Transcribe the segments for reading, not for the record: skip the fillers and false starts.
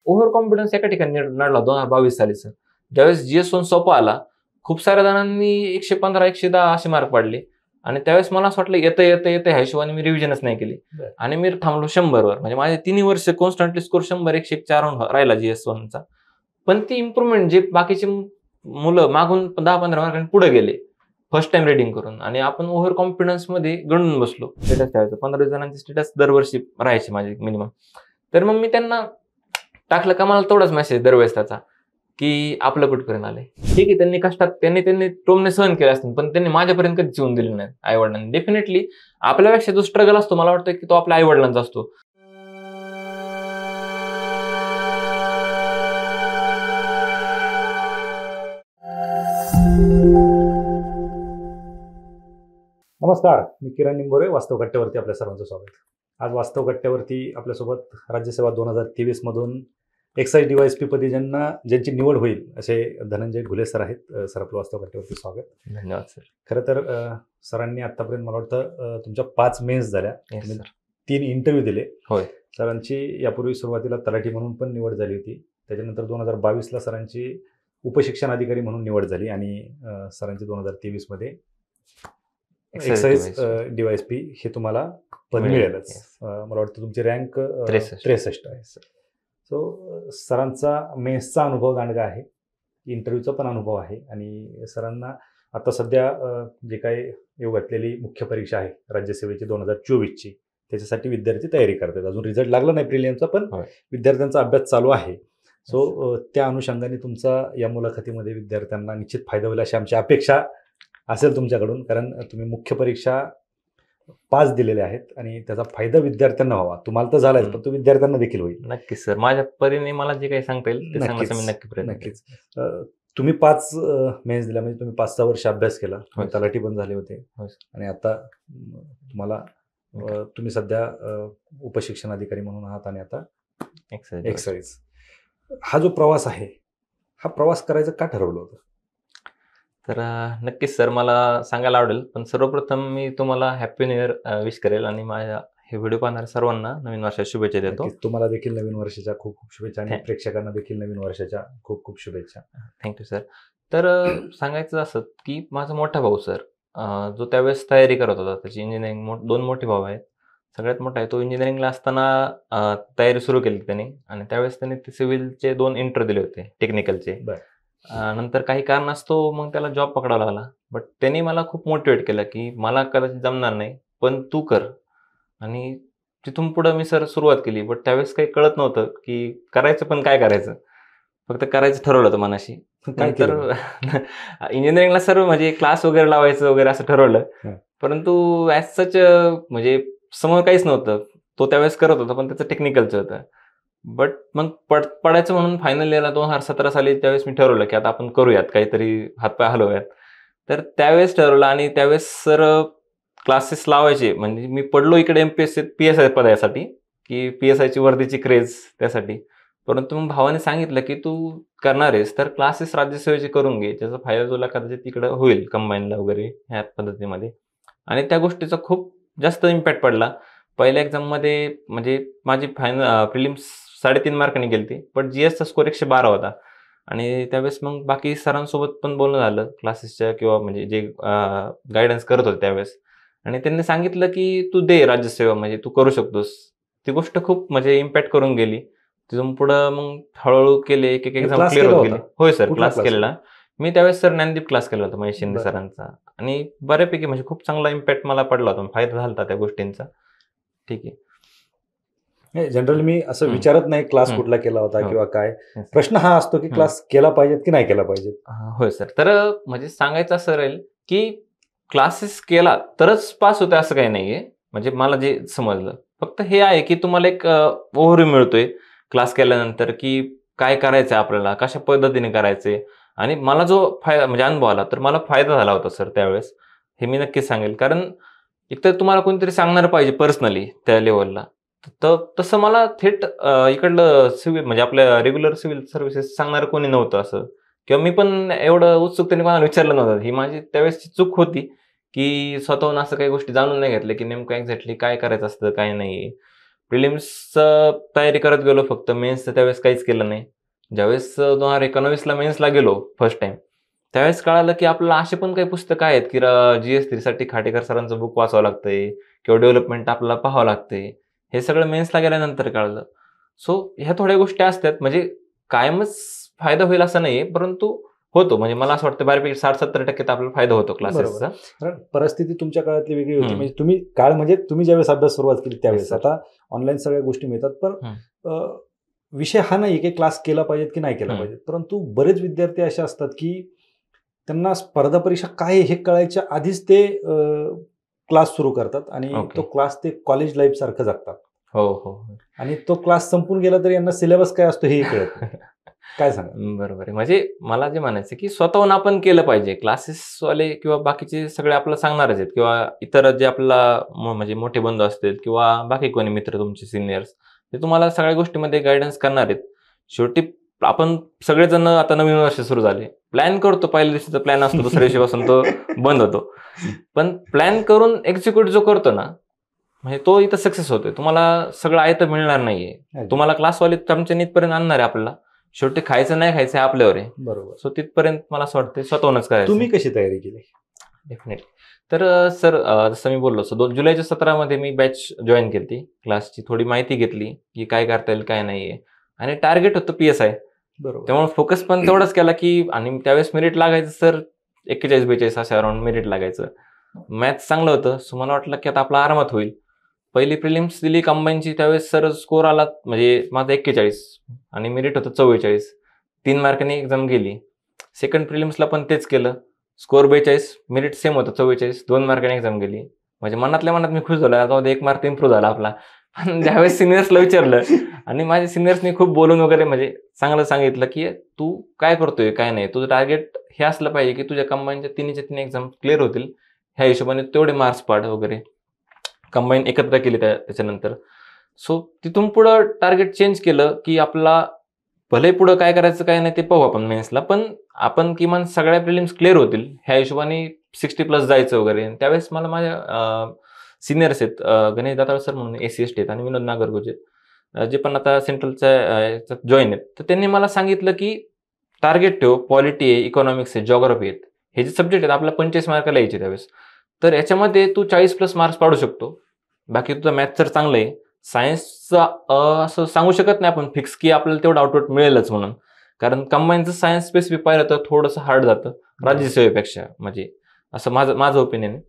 Over confidence एका ठिकाणी नडला 2022 साली सर. ज्यावेळेस GS1 सोपा आला, खूप साऱ्या जणांनी 115 110 असे मार्क पाडले आणि त्यावेळेस मला असं वाटलं येतं ह्या हिशोबाने मी रिव्हिजनच नाही केली आणि मी थांबलो 100 वर. म्हणजे माझे 3 वर्ष कॉन्स्टंटली स्कोर 100 104 राहिला GS1चा. पण ती इम्प्रुव्हमेंट जे बाकीचे मुलं मागून 10-15 मार्कांनी पुढे गेले फर्स्ट टाइम रिडिंग करून आणि आपण ओव्हर कॉन्फिडन्स मध्ये गणून बसलो. स्टेटस ठेवायचं 15 जणांचे स्टेटस दरवर्षी राहायचे माझे मिनिमम. तर मग मी त्यांना टाकलं का मला तेवढाच मेसेज दरवेळेस त्याचा की आपलं कुठपर्यंत आलंय. ठीक आहे, त्यांनी कष्टात त्यांनी टोमणे सहन केले असतील, पण त्यांनी माझ्यापर्यंत कधीच येऊन दिले नाही आई वडिलांनी. डेफिनेटली आपल्यापेक्षा जो स्ट्रगल असतो मला वाटतं की तो आपल्या आई वडिलांचा असतो. नमस्कार, मी किरण निंबोरे. वास्तव कट्ट्यावरती आपल्या सर्वांचं स्वागत. आज वास्तव कट्ट्यावरती आपल्यासोबत राज्यसेवा 2023 मधून एक्साईज DYSP पदी ज्यांची निवड होईल असे धनंजय घुले सर आहेत. सर, आपलं वास्तव कट्ट्यावरती स्वागत. धन्यवाद सर. खरं तर सरांनी आतापर्यंत मला वाटतं तुमच्या 5 मेन्स झाल्या, 3 इंटरव्ह्यू दिले. होय. सरांची यापूर्वी सुरुवातीला तलाठी म्हणून पण निवड झाली होती. त्याच्यानंतर 2022ला सरांची उपशिक्षण अधिकारी म्हणून निवड झाली आणि सरांची 2023 मध्ये एक्साईज DYSP हे तुम्हाला पद मिळेलच. मला वाटतं तुमची रँक 63 आहे. सो सरांचा मेन्सचा अनुभव दांडगा आहे, इंटरव्ह्यूचा पण अनुभव आहे आणि सरांना आता सध्या जे काही येऊ घातलेली मुख्य परीक्षा आहे राज्यसेवेची 2024ची, त्याच्यासाठी विद्यार्थी तयारी करतात. अजून रिझल्ट लागला नाही प्रिलियमचा, पण विद्यार्थ्यांचा अभ्यास चालू आहे. सो त्या अनुषंगाने तुमचा या मुलाखतीमध्ये विद्यार्थ्यांना निश्चित फायदा होईल अशी आमची अपेक्षा असेल तुमच्याकडून, कारण तुम्ही मुख्य परीक्षा 5 दिलेल्या आहेत आणि त्याचा फायदा विद्यार्थ्यांना व्हावा. तुम्हाला तर झालाय, पण तो विद्यार्थ्यांना देखील होईल. नक्कीच सर, माझ्या परीने मला जे काही सांगता येईल ते सांगण्याचा मी नक्की प्रयत्न. नक्कीच. तुम्ही 5 मेन्स दिल्या, म्हणजे तुम्ही 5-6 वर्ष अभ्यास केला, तलाठी पण झाले होते आणि आता तुम्हाला तुम्ही सध्या उपशिक्षण अधिकारी म्हणून आहात आणि आता एक्साईज. हा जो प्रवास आहे, हा प्रवास करायचं का ठरवलं होतं? तर नक्कीच सर, मला सांगायला आवडेल, पण सर्वप्रथम मी तुम्हाला हॅपी न्यू इयर विश करेल आणि माझ्या हे व्हिडिओ पाहणाऱ्या सर्वांना नवीन वर्षाच्या शुभेच्छा देतो. तुम्हाला देखील नवीन वर्षाच्या खूप खूप शुभेच्छा आणि प्रेक्षकांना देखील नवीन वर्षाच्या खूप खूप शुभेच्छा. Thank you sir. तर सांगायचं असं की माझा मोठा भाऊ सर, जो त्यावेळेस तयारी करत होता, त्याची इंजिनिअरिंग 2 मोठे भाऊ आहेत. सगळ्यात मोठा आहे तो इंजिनिअरिंगला असताना तयारी सुरू केली त्याने आणि त्यावेळेस त्याने ते सिव्हिलचे 2 इंटरव्ह्यू दिले होते, टेक्निकलचे. नंतर काही कारणास्तव मग त्याला जॉब पकडावा लागला. बट त्यांनी मला खूप मोटिवेट केलं की मला कदाचित जमणार नाही, पण तू कर. आणि तिथून पुढं मी सर सुरुवात केली. बट त्यावेळेस काही कळत नव्हतं की करायचं पण काय करायचं, फक्त करायचं ठरवलं होतं मनाशी. नंतर इंजिनिअरिंगला सर म्हणजे क्लास वगैरे लावायचं वगैरे असं ठरवलं, परंतु ॲज सच म्हणजे समोर काहीच नव्हतं. तो त्यावेळेस करत होता, पण त्याचं टेक्निकलचं होतं. बट मग पडायचं म्हणून फायनल इयरला 2017 साली त्यावेळेस मी ठरवलं की आता आपण करूयात काहीतरी, हातपाय हलवूयात. तर त्यावेळेस ठरवलं आणि त्यावेळेस सर क्लासेस लावायचे. म्हणजे मी पडलो इकडे MPSC PSI पदासाठी की PSIची वर्दीची क्रेज त्यासाठी. परंतु मग भावाने सांगितलं की तू करणार आहेस तर क्लासेस राज्यसेवेचे करून घे, त्याचा फायदा तुला कदाचित तिकडं होईल कंबाईनला वगैरे ह्या पद्धतीमध्ये. आणि त्या गोष्टीचा खूप जास्त इम्पॅक्ट पडला. पहिल्या एक्झाममध्ये म्हणजे माझी प्रिलिम्स 3.5 मार्कांनी गेली होती, पण GSचा स्कोर 112 होता. आणि त्यावेळेस मग बाकी सरांसोबत पण बोलणं झालं क्लासेसच्या किंवा म्हणजे जे गायडन्स करत होते त्यावेळेस, आणि त्यांनी सांगितलं की तू दे राज्यसेवा, म्हणजे तू करू शकतोस. ती गोष्ट खूप म्हणजे इम्पॅक्ट करून गेली. तिथून पुढं मग हळूहळू केले, एक एक्झाम क्लिअर होत गेली. होय सर, क्लास केलेला मी त्यावेळेस. सर ज्ञानदीप क्लास केला होता महेश शिंदे सरांचा आणि बऱ्यापैकी म्हणजे खूप चांगला इम्पॅक्ट मला पडला होता, फायदा झाला होता त्या गोष्टींचा. ठीक आहे. जनरली मी असं विचारत नाही क्लास कुठला केला होता किंवा काय. प्रश्न हा असतो की क्लास केला पाहिजेत की नाही केला पाहिजे. होय सर. तर म्हणजे सांगायचं असं राहील की क्लासेस केला तरच पास होते असं काही नाहीये. म्हणजे मला जे समजलं फक्त हे आहे की तुम्हाला एक ओव्हरव्ह्यू मिळतोय क्लास केल्यानंतर की काय करायचं आपल्याला, कशा पद्धतीने करायचे. आणि मला जो फायदा म्हणजे अनुभव आला तर मला फायदा झाला होता सर त्यावेळेस, हे मी नक्कीच सांगेल. कारण एकतर तुम्हाला कोणीतरी सांगणार पाहिजे पर्सनली त्या लेवलला. तर तसं मला थेट इकडलं सिव्हिल म्हणजे आपल्या रेग्युलर सिव्हिल सर्व्हिसेस सांगणारं कोणी नव्हतं असं, किंवा मी पण एवढं उत्सुकतेने कोणाला विचारलं नव्हतं. ही माझी त्यावेळेसची चूक होती की स्वतःहून असं काही गोष्टी जाणून नाही घेतल्या की नेमकं एक्झॅक्टली काय करायचं असतं काय नाही. प्रिलिम्सचं तयारी करत गेलो फक्त, मेन्सचं त्यावेळेस काहीच केलं नाही. ज्यावेळेस 2019ला मेन्सला गेलो फर्स्ट टाइम, त्यावेळेस कळालं की आपल्याला असे पण काही पुस्तकं आहेत की GS3 साठी खाटेकर सरांचं बुक वाचावं लागतंय किंवा डेव्हलपमेंट आपल्याला पाहावं लागतंय. हे सगळं मेन्सला गेल्यानंतर कळलं. सो ह्या थोड्या गोष्टी असतात, म्हणजे कायमच फायदा होईल असं नाहीये, परंतु होतो. म्हणजे मला असं वाटतं बऱ्यापैकी 60-70% तर आपल्याला फायदा होतो क्लासेसचा. कारण परिस्थिती तुमच्या काळातली वेगळी होती. म्हणजे तुम्ही ज्यावेळेस अभ्यास सुरुवात केली त्यावेळेस, आता ऑनलाईन सगळ्या गोष्टी मिळतात. पण विषय हा नाही की क्लास केला पाहिजेत की नाही केला पाहिजे, परंतु बरेच विद्यार्थी असे असतात की त्यांना स्पर्धा परीक्षा काय हे कळायच्या आधीच ते क्लास सुरू करतात आणि तो क्लास ते कॉलेज लाईफ सारखं जगतात. हो. आणि तो क्लास संपून गेला तरी यांना सिलेबस काय असतो हे कळत नाही. काय सांगा? बरोबर आहे. म्हणजे मला जे म्हणायचं की स्वतःहून आपण केलं पाहिजे. क्लासेसवाले किंवा बाकीचे सगळे आपल्याला सांगणारच आहेत किंवा इतर जे आपला म्हणजे मोठे बंधू असतील किंवा बाकी कोणी मित्र तुमचे सिनियर्स, ते तुम्हाला सगळ्या गोष्टीमध्ये गायडन्स करणार आहेत. शेवटी आपण सगळेजण आता नवीन वर्ष सुरू झाले, प्लॅन करतो, पहिल्या दिवशीचा प्लॅन असतो, दुसऱ्या दिवशीपासून तो बंद होतो. पण प्लॅन करून एक्झिक्यूट जो करतो ना, म्हणजे तो इथं सक्सेस होतोय. तुम्हाला सगळं आयतं मिळणार नाहीये. तुम्हाला क्लासवाले तुमच्या नीतपर्यंत आणणार आहे आपल्याला. शेवटी खायचं नाही खायचं आपल्यावर आहे. बरोबर. सो तिथपर्यंत मला असं वाटतं स्वतःहूनच करायचं. तुम्ही कशी तयारी केली? डेफिनेटली. तर सर, जसं मी बोललो, 2 जुलैच्या सत्रामध्ये मी बॅच जॉईन केली क्लासची. थोडी माहिती घेतली की काय करता येईल काय नाहीये, आणि टार्गेट होतं PSI. बरोबर. त्यामुळे फोकस पण तेवढंच केला की, आणि त्यावेळेस मेरिट लागायचं सर 41-42 अशा अराउंड मेरिट लागायचं. मॅथ्स चांगलं होतं, सो मला वाटलं की आता आपला आरामात होईल. पहिली प्रिलिम्स दिली कंबाईनची, त्यावेळेस सर स्कोर आला, म्हणजे माझा 41 आणि मेरिट होतं 44. 3 मार्कांनी एक्झाम गेली. सेकंड प्रिलिम्सला पण तेच केलं, स्कोर 42, मेरिट सेम होतं 44, 2 मार्कांनी एक्झाम गेली. म्हणजे मनातल्या मनात मी खुश झालो, आता 1 मार्क इम्प्रूव्ह झाला आपला. पण ज्यावेळेस सिनियर्सला विचारलं आणि माझ्या सिनियर्सनी खूप बोलून वगैरे म्हणजे चांगलं सांगितलं की तू काय करतोय काय नाही, तुझं टार्गेट हे असलं पाहिजे की तुझ्या कंबाईनच्या 3 एक्झाम क्लिअर होतील, ह्या हिशोबाने तेवढे मार्क्स पाड वगैरे. कंबाईन एकत्र केली त्याच्यानंतर. सो तिथून पुढं टार्गेट चेंज केलं की आपला भले पुढं काय करायचं काय नाही ते पाहू आपण मेन्सला, पण आपण किमान सगळ्या प्रिलिम्स क्लिअर होतील ह्या हिशोबाने 60+ जायचं वगैरे. त्यावेळेस मला माझ्या सिनियर्स आहेत, गणेश दाताळ सर म्हणून SC/ST आहेत, आणि विनोद नागरगोजे, जे पण आता सेंट्रलच्या जॉईन आहेत. तर त्यांनी मला सांगितलं की टार्गेट ठेव, पॉलिटी आहे, इकॉनॉमिक्स आहे, जॉग्राफी आहेत, हे जे सब्जेक्ट आहेत आपल्याला 45 मार्काला यायचे त्यावेळेस. तर याच्यामध्ये तू 40+ मार्क्स पाडू शकतो. बाकी तुझं मॅथ तर चांगलं आहे. सायन्सचं असं सांगू शकत नाही आपण फिक्स की आपल्याला तेवढं आउटपुट मिळेलच म्हणून, कारण कंबाईनचं सायन्स स्पेसिफिक पाहिलं तर थोडंसं हार्ड जातं राज्यसेवेपेक्षा, म्हणजे असं माझं ओपिनियन आहे.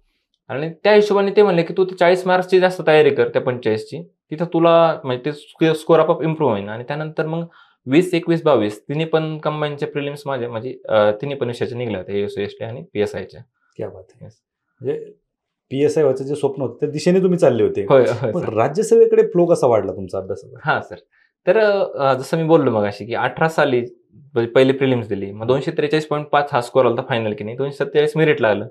आणि त्या हिशोबाने ते म्हणले की तू 40 मार्क्सची जास्त तयारी कर त्या 45ची, तिथं तुला म्हणजे ते स्कोर आपोआप इम्प्रूव्ह होईल. आणि त्यानंतर मग 20, 21, 22 तिन्ही पण कंबाईनच्या प्रिलिम्स माझ्या म्हणजे तिन्ही पण विषयाच्या निघल्या होत्या, ASC/ST आणि PSIच्या. क्या बात आहे. म्हणजे PSI व्हायचं जे स्वप्न होतं त्या दिशेने तुम्ही चालले होते. पण राज्यसेवेकडे फ्लो कसा वाढला तुमचा अभ्यासाचा? हा सर, तर जसं मी बोललो मग अशी की 18 साली पहिली प्रिलिम्स दिली, मग 243.5 हा स्कोर आला फायनल की नाही, 247 मेरिट लागलं.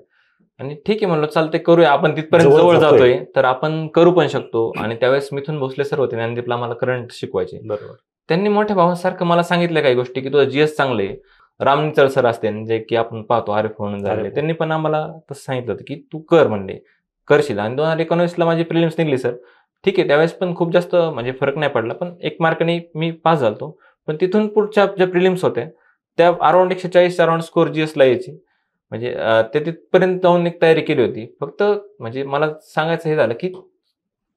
आणि ठीक आहे म्हणलो, चालते करूया, आपण तिथपर्यंत जवळ जातोय तर आपण करू पण शकतो. आणि त्यावेळेस मिथुन भोसले सर होते, ज्ञानदीपला मला करंट शिकवायचे. बरोबर. त्यांनी मोठ्या भावासारखं मला सांगितलं काही गोष्टी की तुझं GS चांगलं आहे. राम निचळ सर असते जे की आपण पाहतो RF म्हणून झाले, त्यांनी पण आम्हाला तसं सांगितलं होतं की तू कर, म्हणले करशील. आणि 2019ला माझी प्रिलिम्स निघली सर, ठीक आहे, त्यावेळेस पण खूप जास्त म्हणजे फरक नाही पडला, पण 1 मार्काने मी पास झालो. पण तिथून पुढच्या ज्या प्रिलिम्स होत्या त्या अराउंड 140 अराउंड स्कोर GSला यायची. म्हणजे ते तिथपर्यंत जाऊन एक तयारी केली होती. फक्त म्हणजे मला सांगायचं हे झालं की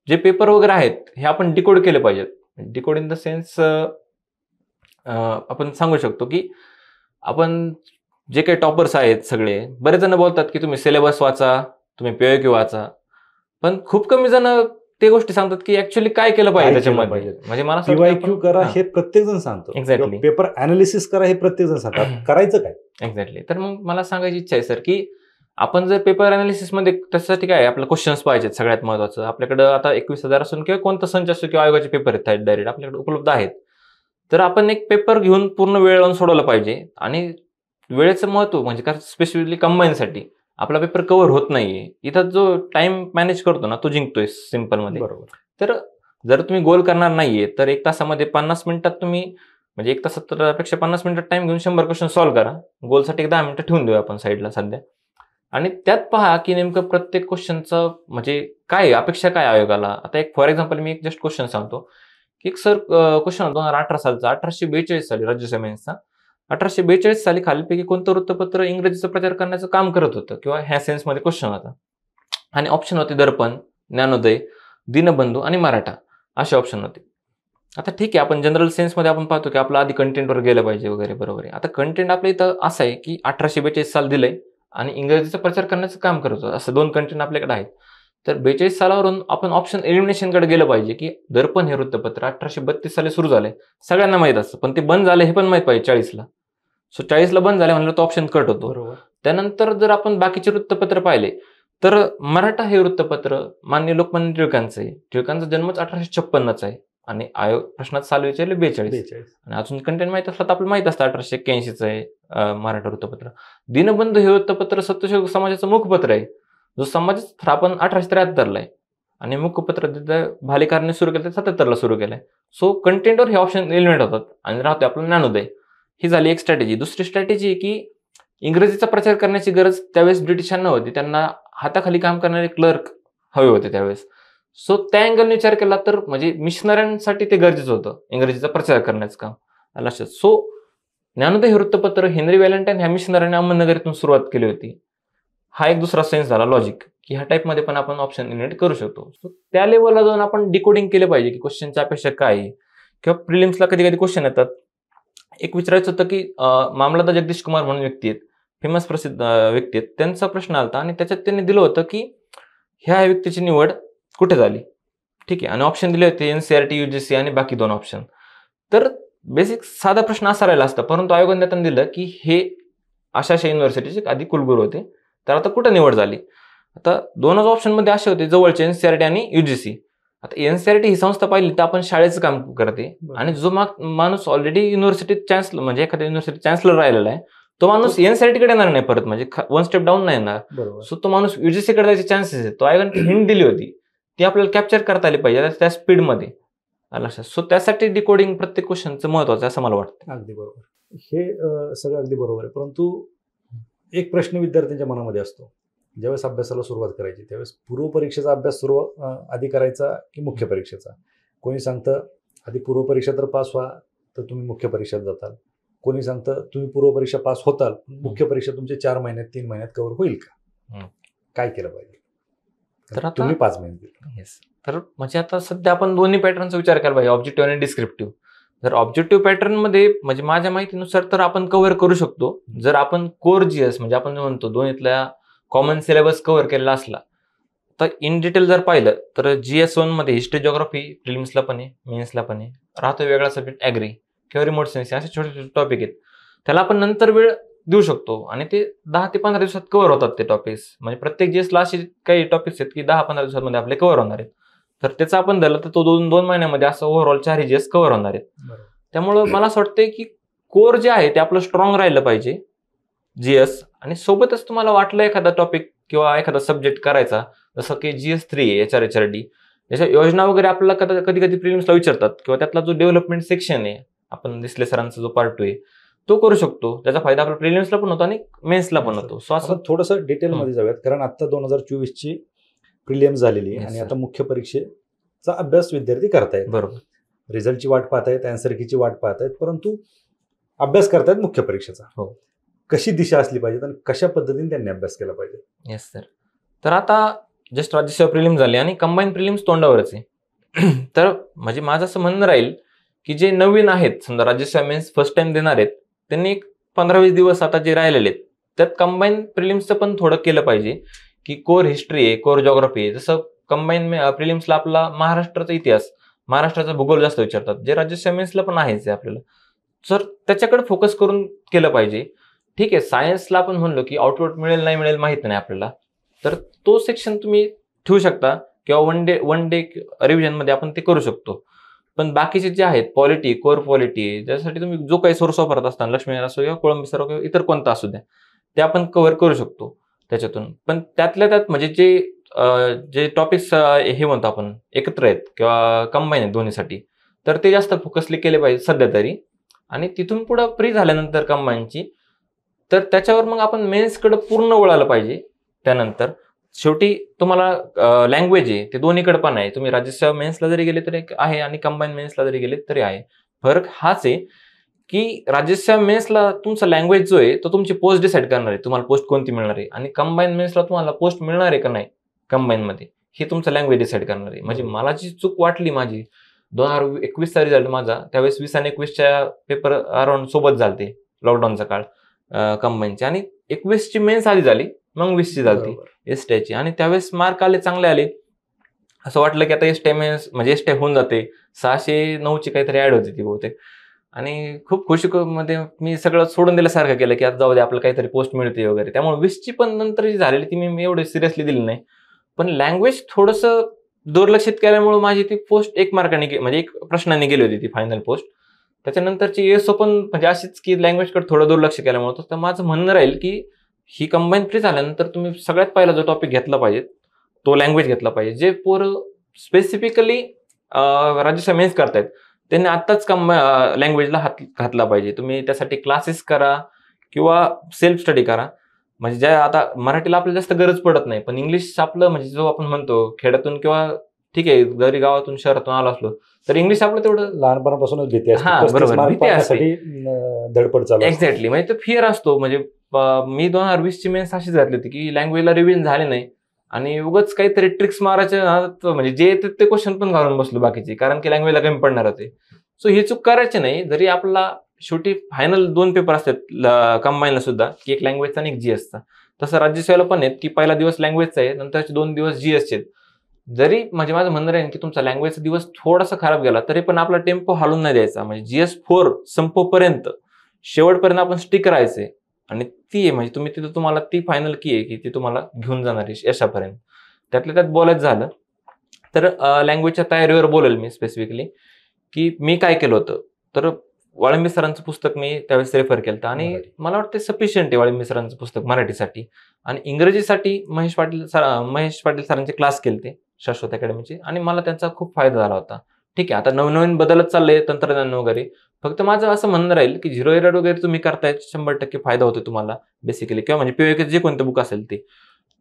जे पेपर वगैरे आहेत हे आपण डिकोड केले पाहिजेत. डिकोड इन द सेन्स आपण सांगू शकतो की आपण जे काही टॉपर्स आहेत सगळे, बरेच जण बोलतात की तुम्ही सिलेबस वाचा, तुम्ही PYQ वाचा, पण खूप कमी जण ते गोष्टी सांगतात की ऍक्च्युअली काय केलं पाहिजे त्याच्यामध्ये. म्हणजे मला PYQ करा हे प्रत्येक जण सांगतो, एक्झॅक्टली, पेपर अनालिसिस करा हे प्रत्येक जण सांगतात, करायचं काय? एक्झॅक्टली. तर मग मला सांगायची इच्छा आहे सर की आपण जर पेपर अनालिसिस मध्ये, त्यासाठी काय आपल्याला क्वेश्चन्स पाहिजेत. सगळ्यात महत्वाचं, आपल्याकडे आता 21,000 असून किंवा कोणता संच असो किंवा आयोगाचे पेपर आहेत डायरेक्ट आपल्याकडे उपलब्ध आहेत, तर आपण एक पेपर घेऊन पूर्ण वेळ लावून सोडवलं पाहिजे. आणि वेळेचं महत्व म्हणजे काय, स्पेसिफिकली कंबाईनसाठी आपला पेपर कव्हर होत नाहीये, इथं जो टाइम मॅनेज करतो ना तो जिंकतोय सिम्पल मध्ये. बरोबर. तर जर तुम्ही गोल करणार नाहीये तर 1 तासामध्ये 50 मिनिटात तुम्ही, म्हणजे 1 तासापेक्षा 50 मिनिटात टाइम घेऊन 100 क्वेश्चन सॉल्व्ह करा. गोलसाठी 10 मिनिटं ठेवून देऊ आपण साईडला सध्या. आणि त्यात पहा की नेमकं प्रत्येक क्वेश्चनचं म्हणजे काय अपेक्षा काय आयोगाला. आता एक फॉर एक्झाम्पल मी एक जस्ट क्वेश्चन सांगतो की एक सर क्वेश्चन होता 2018 सालचा, 1842 साली राज्यसभा मेन्सचा. 1842 साली खालीलपैकी कोणतं वृत्तपत्र इंग्रजीचा प्रचार करण्याचं काम करत होतं किंवा ह्या सेन्समध्ये क्वेश्चन होता. आणि ऑप्शन होते दर्पण, ज्ञानोदय, दिनबंधू आणि मराठा असे ऑप्शन होते. आता ठीक आहे, आपण जनरल सेन्समध्ये आपण पाहतो की आपलं आधी कंटेंटवर गेलं पाहिजे वगैरे, बरोबर आहे. आता कंटेंट आपल्या इथं असं आहे की 1842 साल दिलंय आणि इंग्रजीचा प्रचार करण्याचं काम करत होतं, असं 2 कंटेंट आपल्याकडे आहेत. तर 42 सालावरून आपण ऑप्शन एलिमिनेशनकडे गेलं पाहिजे की दर्पण हे वृत्तपत्र 1832 साली सुरू झालंय, सगळ्यांना माहीत असतं, पण ते बंद झालं हे पण माहीत पाहिजे 40ला. सो 40ला बंद झालं म्हणलं तो ऑप्शन कट होतो. बरोबर. त्यानंतर जर आपण बाकीचे वृत्तपत्र पाहिले तर मराठा हे वृत्तपत्र माननीय लोकमान्य टिळकांचं आहे. टिळकांचा जन्मच 1856चा आहे आणि आयोग प्रश्नात साल विचारले 42. आणि अजून कंटेंट माहित असला तर आपल्याला माहित असतं 1881चं आहे मराठा वृत्तपत्र. दिनबंधू हे वृत्तपत्र सत्यशोधक समाजाचं मुखपत्र आहे, जो समाजाचा स्थापन 1873ला आहे आणि मुखपत्र भालेकरांनी सुरू केलं 77ला सुरू केलंय. सो कंटेंटवर हे ऑप्शन एलिमिनेट होतात आणि राहते आपलं ज्ञानोदय. ही झाली एक स्ट्रॅटेजी. दुसरी स्ट्रॅटेजी आहे की इंग्रजीचा प्रचार करण्याची गरज त्यावेळेस ब्रिटिशांना होती, त्यांना हाताखाली काम करणारे क्लर्क हवे होते त्यावेळेस. सो त्या अँगलने विचार केला तर म्हणजे मिशनऱ्यांसाठी ते गरजेचं होतं इंग्रजीचा प्रचार करण्याचं काम लक्षात. सो ज्ञानोदय हे वृत्तपत्र हेनरी व्हॅलेंटाईन ह्या मिशनऱ्यांनी अहमदनगरीतून सुरुवात केली होती. हा एक दुसरा सेन्स झाला लॉजिक की ह्या टाईपमध्ये पण आपण ऑप्शन एलिमिनेट करू शकतो. सो त्या लेवलला जाऊन आपण डिकोडिंग केलं पाहिजे की क्वेश्चनच्या अपेक्षा काय आहे. किंवा प्रिलिम्सला कधी कधी क्वेश्चन येतात. एक विचारायचं होतं की मामलतदार जगदीश कुमार म्हणून व्यक्ती आहेत, फेमस प्रसिद्ध व्यक्ती आहेत, त्यांचा प्रश्न आला आणि त्याच्यात त्यांनी दिलं होतं की ह्या व्यक्तीची निवड कुठे झाली, ठीक आहे, आणि ऑप्शन दिले होते NCERT, UGC आणि बाकी 2 ऑप्शन. तर बेसिक साधा प्रश्न असा राहिला असता, परंतु आयोगाने त्यांना दिलं की हे अशा युनिव्हर्सिटीचे आधी कुलगुरू होते, तर आता कुठे निवड झाली. आता 2च ऑप्शनमध्ये असे होते जवळचे NCERT आणि UGC. आता NCERT ही संस्था पाहिली तर आपण शाळेचं काम करते आणि जो माणूस ऑलरेडी युनिव्हर्सिटीत चान्सलर म्हणजे एखाद्या युनिव्हर्सिटी चान्सलर राहिलेला आहे तो माणूस NCERT कडे येणार नाही परत, म्हणजे 1 स्टेप डाऊन नाही येणार. सो तो माणूस UGC कडे जायचे चान्सेस आहेत. तो आयोगाने हिंट दिली होती ती आपल्याला कॅप्चर करता आली पाहिजे त्या स्पीडमध्ये लक्षात. सो त्यासाठी डिकोडिंग प्रत्येक क्वेश्चनचं महत्वाचं असं मला वाटतं. अगदी बरोबर, हे सगळं अगदी बरोबर आहे. परंतु एक प्रश्न विद्यार्थ्यांच्या मनामध्ये असतो, ज्यावेळेस अभ्यासाला सुरुवात करायची त्यावेळेस पूर्वपरीक्षेचा अभ्यास आधी करायचा की मुख्य परीक्षेचा. कोणी सांगतं आधी पूर्वपरीक्षा तर पास व्हा तर तुम्ही मुख्य परीक्षेत जाताल, कोणी सांगतं तुम्ही पूर्वपरीक्षा पास होताल मुख्य परीक्षा तुमचे 4 महिन्यात 3 महिन्यात कव्हर होईल का. काय केलं पाहिजे. तर तुम्ही 5 महिने दिले. येस, तर म्हणजे आता सध्या आपण दोन्ही पॅटर्नचा विचार केला पाहिजे, ऑब्जेक्टिव्ह आणि डिस्क्रिप्टिव्ह. जर ऑब्जेक्टिव्ह पॅटर्नमध्ये म्हणजे माझ्या माहितीनुसार तर आपण कव्हर करू शकतो जर आपण कोर GS म्हणजे आपण जे म्हणतो दोन्हीतल्या कॉमन सिलेबस कव्हर केलेला असला. तर इन डिटेल जर पाहिलं तर GS1 मध्ये हिस्ट्री जिओग्राफी प्रिलिम्सला पण आहे, मेन्सला पण आहे, राहतो वेगळा सब्जेक्ट ॲग्री किंवा रिमोट सेन्सिंग, असे छोटे छोटे टॉपिक आहेत. त्याला आपण नंतर वेळ देऊ शकतो आणि ते 10 ते 15 दिवसात कव्हर होतात ते टॉपिक्स. म्हणजे प्रत्येक GSला असे काही टॉपिक्स आहेत की 10-15 दिवसांमध्ये आपले कव्हर होणार आहेत. तर त्याचा आपण धरलं तर तो 2 महिन्यामध्ये असं ओव्हरऑल 4 GS कव्हर होणार आहेत. त्यामुळं मला असं वाटतंय की कोर जे आहे ते आपलं स्ट्रॉंग राहिलं पाहिजे GS, आणि सोबतच तुम्हाला वाटलं एखादा टॉपिक किंवा एखादा सब्जेक्ट करायचा जसं की GS3 आहे HRD, याच्या योजना वगैरे आपल्याला कधी कधी प्रिलिम्सला विचारतात किंवा त्यातला जो डेव्हलपमेंट सेक्शन आहे आपण दिसले सरांचा जो पार्ट 2 आहे तो करू शकतो. त्याचा फायदा आपल्या प्रिलिम्सला पण होतो आणि मेन्सला पण होतो. सो असं थोडंसं डिटेलमध्ये जाऊयात, कारण आता 2024ची प्रिलिम्स झालेली आहे आणि आता मुख्य परीक्षेचा अभ्यास विद्यार्थी करतायत. बरोबर, रिझल्टची वाट पाहतायत, आन्सर कीची वाट पाहतायत, परंतु अभ्यास करतायत मुख्य परीक्षेचा. हो, कशी दिशा असली पाहिजे आणि कशा पद्धतीने त्यांनी अभ्यास केला पाहिजे. Yes sir. तर आता जस्ट राज्यसेवा प्रिलिम्स झाले आणि कंबाईन प्रिलिम्स तोंडावरच आहे. तर म्हणजे माझं असं म्हणणं राहील की जे नवीन आहेत समजा राज्यसेवा मेन्स फर्स्ट टाइम देणार आहेत त्यांनी 15-20 दिवस आता जे राहिलेले आहेत त्यात कंबाईन प्रिलिम्सचं पण थोडं केलं पाहिजे की कोर हिस्ट्री आहे, कोर जिओग्राफी आहे. जसं कंबाईन प्रिलिम्सला आपला महाराष्ट्राचा इतिहास, महाराष्ट्राचा भूगोल जास्त विचारतात, जे राज्यसेवा मेन्सला पण आहेच आपल्याला. तर त्याच्याकडे फोकस करून केलं पाहिजे. ठीक आहे, सायन्सला आपण म्हणलो की आउटपुट मिळेल नाही मिळेल माहित नाही आपल्याला, तर तो सेक्शन तुम्ही ठेवू शकता किंवा वन डे रिव्हिजन मध्ये आपण ते करू शकतो. पण बाकीचे जे आहेत पॉलिटी, कोर पॉलिटी, ज्यासाठी तुम्ही जो काही सोर्स वापरत असताना लक्ष्मीनारायण असो किंवा कोळंबी सर किंवा इतर कोणता असू द्या ते आपण कव्हर करू शकतो त्याच्यातून. पण त्यातल्या त्यात म्हणजे जे टॉपिक्स हे म्हणतो आपण एकत्र आहेत किंवा कंबाईन आहेत दोन्हीसाठी, तर ते जास्त फोकसली केले पाहिजे सध्या तरी. आणि तिथून पुढे फ्री झाल्यानंतर कंबाईनची तर त्याच्यावर मग आपण मेन्सकडे पूर्ण वळायला पाहिजे त्यानंतर शेवटी तुम्हाला लँग्वेज आहे ते दोन्हीकडे पण आहे. तुम्ही राज्यसेवा मेन्सला जरी गेले तरी आहे आणि कंबाईन मेन्सला जरी गेले तरी आहे. फरक हाच आहे की राज्यसेवा मेन्सला तुमचा लँग्वेज जो आहे तो तुमची पोस्ट डिसाईड करणार आहे, तुम्हाला पोस्ट कोणती मिळणार आहे. आणि कंबाईन मेन्सला तुम्हाला पोस्ट मिळणार आहे का नाही कंबाईन मध्ये हे तुमचं लँग्वेज डिसाईड करणार आहे. म्हणजे मला जी चूक वाटली माझी 2021चा रिझल्ट माझा, त्यावेळेस 20 आणि 21च्या पेपर अराउंड सोबत झालते, लॉकडाऊनचा काळ कंबाईनचे, आणि 21ची मेन्स आधी झाली, मग 20ची झाली एसटीची, आणि त्यावेळेस मार्क आले, चांगले आले. असं वाटलं की आता एसटी मेन्स म्हणजे एसटी होऊन जाते. 609ची काहीतरी ऍड होती ती बहुतेक, आणि खूप खुशी मध्ये मी सगळं सोडून दिल्यासारखं केलं की आता जाऊ दे, आपल्याला काहीतरी पोस्ट मिळते वगैरे. त्यामुळे 20ची पण नंतर जी झालेली ती मी एवढी सिरियसली दिली नाही. पण लँग्वेज थोडंसं दुर्लक्षित केल्यामुळे माझी ती पोस्ट 1 मार्काने म्हणजे 1 प्रश्नाने गेली होती ती फायनल पोस्ट. त्याच्यानंतरची एसओ पण म्हणजे अशीच की लँग्वेजकडे थोडं दुर्लक्ष केल्यामुळे. तर माझं म्हणणं राहील की ही कंबाईन फ्री झाल्यानंतर तुम्ही सगळ्यात पहिला जो टॉपिक घेतला पाहिजे तो लँग्वेज घेतला पाहिजे. जे पोरं स्पेसिफिकली राज्यसेवा मेन्स करतायत त्यांनी आत्ताच लँग्वेजला हात घातला पाहिजे. तुम्ही त्यासाठी क्लासेस करा किंवा सेल्फ स्टडी करा. म्हणजे ज्या आता मराठीला आपल्याला जास्त गरज पडत नाही, पण इंग्लिश आपलं म्हणजे जो आपण म्हणतो खेड्यातून किंवा ठीक आहे जरी गावातून शहरातून आलो असलो तर इंग्लिश आपलं तेवढं लहानपणापासूनच भीती असते. हा बरोबर, भीती असते. धडपड चालू एक्झॅक्टली, म्हणजे तो फिअर असतो. म्हणजे मी 2020ची मेन्स अशीच घातली होती की लँग्वेजला रिव्हिजन झाले नाही आणि उगाच काहीतरी ट्रिक्स मारायचे, म्हणजे जे येतात ते क्वेश्चन पण घालून बसलो बाकीचे, कारण की लँग्वेजला कमी पडणार होते. सो ही चूक करायची नाही. जरी आपला शेवटी फायनल 2 पेपर असतात कंबाईनला सुद्धा, की एक लँग्वेजचा आणि एक जीएसचा. तसं राज्यसेवेला पण आहेत की पहिला दिवस लँग्वेजचा आहे, नंतरचे 2 दिवस जीएसचे आहेत. जरी म्हणजे माझं म्हणणं आहे की तुमचा लँग्वेजचा दिवस थोडासा खराब गेला तरी पण आपला टेम्पो हालून नाही द्यायचा. म्हणजे GS4 संपोपर्यंत शेवटपर्यंत आपण स्टिक राहायचे, आणि ती आहे म्हणजे तुम्ही तिथं तुम्हाला ती फायनल की आहे की ती तुम्हाला घेऊन जाणार आहे यशापर्यंत. त्यातल्या त्यात बोलायचं झालं तर लँग्वेजच्या तयारीवर बोलेल मी स्पेसिफिकली की मी काय केलं होतं. तर वाळंबे सरांचं पुस्तक मी त्यावेळेस रेफर केलं आणि मला वाटतं सफिशियंट आहे वाळंबे सरांचं पुस्तक मराठीसाठी. आणि इंग्रजीसाठी महेश पाटील सरांचे क्लास केले शाश्वत अकॅडमीचे, आणि मला त्यांचा खूप फायदा झाला होता. ठीक आहे, आता नवीन बदलत चाललंय तंत्रज्ञान वगैरे. फक्त माझं असं म्हणणं राहील की 0 एरर वगैरे तुम्ही करताय 100% फायदा होतो तुम्हाला बेसिकली, किंवा म्हणजे POK जे कोणतं बुक असेल ते.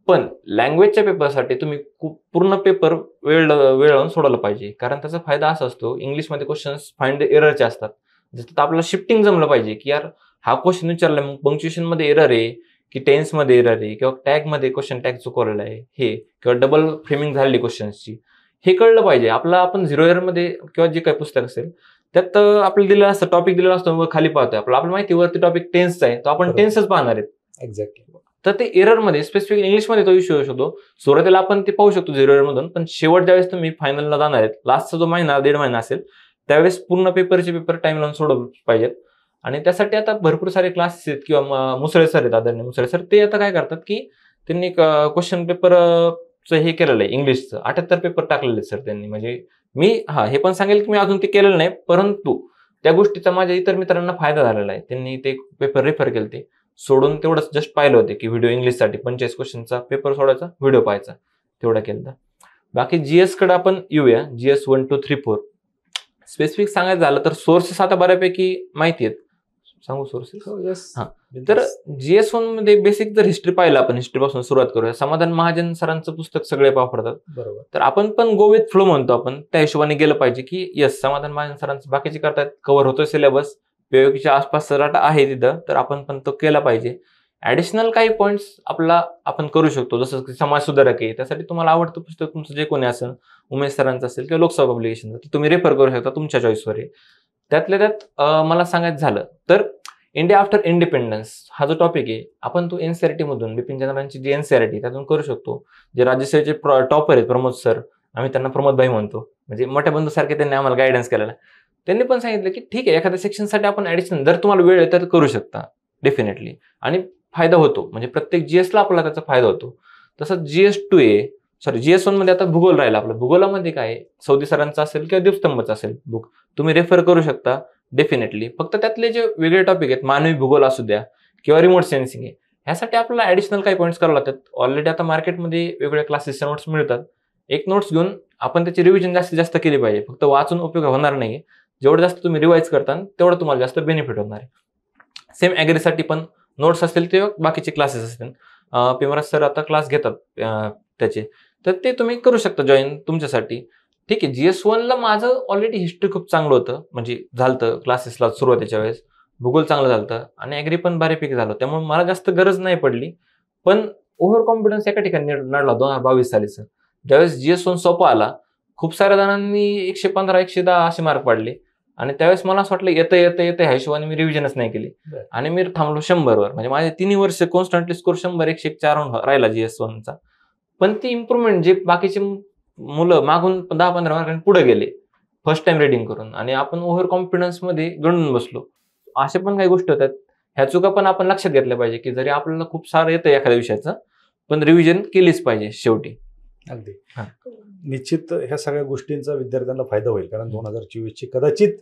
पण लँग्वेजच्या पेपरसाठी तुम्ही पूर्ण पेपर वेळ लावून सोडवलं पाहिजे, कारण त्याचा फायदा असा असतो इंग्लिशमध्ये क्वेश्चन्स फाइंड एररचे असतात. जसं आपल्याला शिफ्टिंग जमलं पाहिजे की यार हा क्वेश्चन विचारला मग पंक्च्युएशन मध्ये एरर आहे की टेन्स मध्ये एरर आहे किंवा टॅग मध्ये क्वेश्चन टॅग चुकवलेला आहे हे, किंवा डबल फ्रेमिंग झालेली क्वेश्चन्सची, हे कळलं पाहिजे. आपण 0 एरर मध्ये किंवा जे काही पुस्तक असेल त्यात आपल्याला दिलेलं असतं, टॉपिक दिलेला असतो, खाली पाहतोय आपल्याला माहिती वरती टॉपिक टेन्सचा आहे, तर आपण टेन्सच पाहणार आहेत. एक्झॅक्टली. तर ते एररमध्ये स्पेसिफिक इंग्लिशमध्ये तो इश्यू येऊ शकतो. सुरुवातीला आपण ते पाहू शकतो 0 एरर मधून, पण शेवट ज्यावेळेस तुम्ही फायनलला जाणार आहेत, लास्टचा जो महिना 1.5 महिना असेल त्यावेळेस पूर्ण पेपर टाइम लावून सोडवलं पाहिजेत. आणि त्यासाठी आता भरपूर सारे क्लासेस आहेत, किंवा मुसळे सर आहेत, आदरणीय मुसळे सर, ते आता काय करतात की त्यांनी क्वेश्चन पेपरचं हे केलेलं आहे इंग्लिशचं, 78 पेपर टाकलेले सर त्यांनी. म्हणजे मी हे पण सांगेल की मी अजून ते केलेलं नाही, परंतु त्या गोष्टीचा माझ्या इतर मित्रांना फायदा झालेला आहे. त्यांनी ते पेपर रेफर केले, ते सोडून तेवढंच जस्ट पाहिलं होते की व्हिडिओ इंग्लिशसाठी 45 क्वेश्चनचा पेपर सोडायचा, व्हिडिओ पाहायचा, तेवढं केलं. बाकी जीएस कडे आपण येऊया. GS 1, 2, 3, 4 स्पेसिफिक सांगायचं झालं तर सोर्सेस आता बऱ्यापैकी माहिती आहेत. सांगू सोर्सेस? तर GS1 मध्ये बेसिक जर हिस्ट्री पाहिलं आपण, हिस्ट्रीपासून सुरुवात करूया. समाधान महाजन सरांचं पुस्तक सगळे वापरतात, बरोबर. तर आपण पण गो विथ फ्लो म्हणतो आपण, त्या हिशोबाने गेलं पाहिजे की यस समाधान महाजन सरांचं बाकीचे करतात, कव्हर होतोय सिलेबस, POKच्या आसपास डाटा आहे तिथं, तर आपण पण तो केला पाहिजे. ऍडिशनल काही पॉईंट्स आपण करू शकतो, जसं की समाज सुधारक आहे, त्यासाठी तुम्हाला आवडतं पुस्तक तुमचं जे कोणी असेल, उमेश सरांचं असेल किंवा लोकसभा पब्लिकेशन, तुम्ही रेफर करू शकता तुमच्या चॉईसवर आहे. त्यातल्या त्यात मला सांगायचं झालं तर इंडिया आफ्टर इंडिपेंडन्स हा जो टॉपिक आहे, आपण तो NCERT मधून बिपिन चंद्रांची जी NCERT त्यातून करू शकतो. जे राज्यसेवेचे टॉपर आहेत प्रमोद सर, आम्ही त्यांना प्रमोद भाई म्हणतो, म्हणजे मोठ्या बंधू सारखे त्यांनी आम्हाला गायडन्स केलेला. त्यांनी पण सांगितलं की ठीक आहे, एखाद्या सेक्शनसाठी आपण ऍडिशनल जर तुम्हाला वेळ आहे तर करू शकता डेफिनेटली, आणि फायदा होतो. म्हणजे प्रत्येक GSला आपल्याला त्याचा फायदा होतो. तसं GS1 मध्ये आता भूगोल राहिला आपलं. भूगोलामध्ये काय सौदी सरांचं असेल किंवा दीपस्तंभचं असेल बुक, तुम्ही रेफर करू शकता डेफिनेटली. फक्त त्यातले जे वेगळे टॉपिक आहेत, मानवी भूगोल असू द्या किंवा रिमोट सेन्सिंग आहे, ह्यासाठी आपल्याला ऍडिशनल काही पॉईंट्स करावं लागतात. ऑलरेडी आता मार्केटमध्ये वेगवेगळ्या क्लासेसच्या नोट्स मिळतात. एक नोट्स घेऊन आपण त्याची रिव्हिजन जास्तीत जास्त केली पाहिजे. फक्त वाचून उपयोग होणार नाही, जेवढं जास्त तुम्ही रिवाइज करता तेवढं तुम्हाला जास्त बेनिफिट होणार आहे. सेम ऍग्रीसाठी पण नोट्स असतील तेव्हा बाकीचे क्लासेस असतील. पिमराज सर आता क्लास घेतात त्याचे, तर ते तुम्ही करू शकता जॉईन तुमच्यासाठी. ठीक आहे. GS1 ला माझं ऑलरेडी हिस्ट्री खूप चांगलं होतं, म्हणजे झालतं क्लासेसला सुरुवातीच्या वेळेस. भूगोल चांगलं झालतं आणि ॲग्री पण बऱ्यापैकी झालं. त्यामुळे मला जास्त गरज नाही पडली. पण ओव्हर कॉन्फिडन्स एका ठिकाणी नडला 2022 साली सर. ज्यावेळेस GS1 सोपा आला, खूप साऱ्या जणांनी 115, 110 असे मार्क पाडले आणि त्यावेळेस मला असं वाटलं येतं ह्या हिशोबाने मी रिव्हिजनच नाही केली आणि मी थांबलो 100वर. म्हणजे माझे 3 वर्ष कॉन्स्टंटली स्कोर 100, 104 राहिला GS1चा. पण ती इम्प्रुव्हमेंट जे बाकीचे मुलं मागून 10-15 मार्कांनी पुढे गेले फर्स्ट टाइम रिडिंग करून आणि आपण ओव्हर कॉन्फिडन्समध्ये गळून बसलो. अशा पण काही गोष्टी होतात. ह्या चुका पण आपण लक्षात घेतल्या पाहिजे, की जरी आपल्याला खूप सारं येतं एखाद्या विषयाचं, पण रिव्हिजन केलीच पाहिजे शेवटी. अगदी निश्चित ह्या सगळ्या गोष्टींचा विद्यार्थ्यांना फायदा होईल, कारण 2024ची कदाचित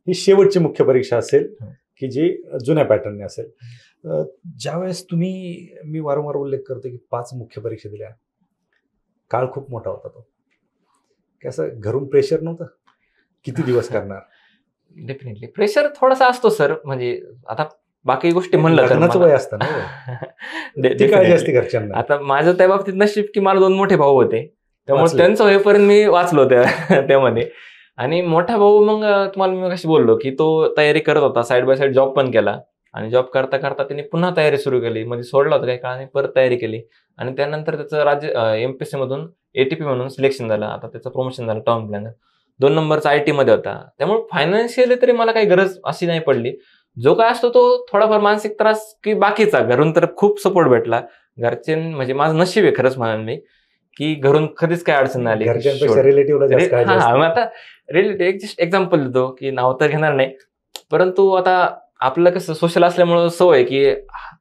ही शेवटची मुख्य परीक्षा असेल की जी जुन्या पॅटर्नने असेल. ज्यावेळेस मी वारंवार उल्लेख करतो की 5 मुख्य परीक्षा दिल्या, काळ खूप मोठा होता तो. कसं घरून प्रेशर नव्हतं, किती दिवस करणार? डेफिनेटली प्रेशर थोडासा असतो सर. म्हणजे आता बाकी गोष्टी म्हणलं तर वय असतं ना, काळजी असते घरच्यांना. आता माझं त्या बाबतीत नशीब की मला 2 मोठे भाऊ होते, त्यामुळे त्यांचं होईपर्यंत मी वाचलो त्यामध्ये. आणि मोठा भाऊ मग तुम्हाला मी कशी बोललो की तो तयारी करत होता, साईड बाय साईड जॉब पण केला आणि जॉब करता करता त्यांनी पुन्हा तयारी सुरू केली. म्हणजे सोडला होता काही काळाने, परत तयारी केली आणि त्यानंतर त्याचं राज्य MPSC मधून ATP म्हणून सिलेक्शन झालं. आता त्याचं प्रमोशन झालं टाउन प्लॅनर. 2 नंबरचा IT मध्ये होता. त्यामुळे फायनान्शियली तरी मला काही गरज अशी नाही पडली. जो काय असतो तो थोडाफार मानसिक त्रास की बाकीचा, घरून तर खूप सपोर्ट भेटला. घरचे म्हणजे माझं नशीब आहे खरंच म्हणाल मी, की घरून कधीच काय अडचण नाही आली. आता रिलेटिव्ह जस्ट एक्झाम्पल देतो की नाव तर घेणार नाही, परंतु आता आपलं कसं सोशल असल्यामुळं सवय की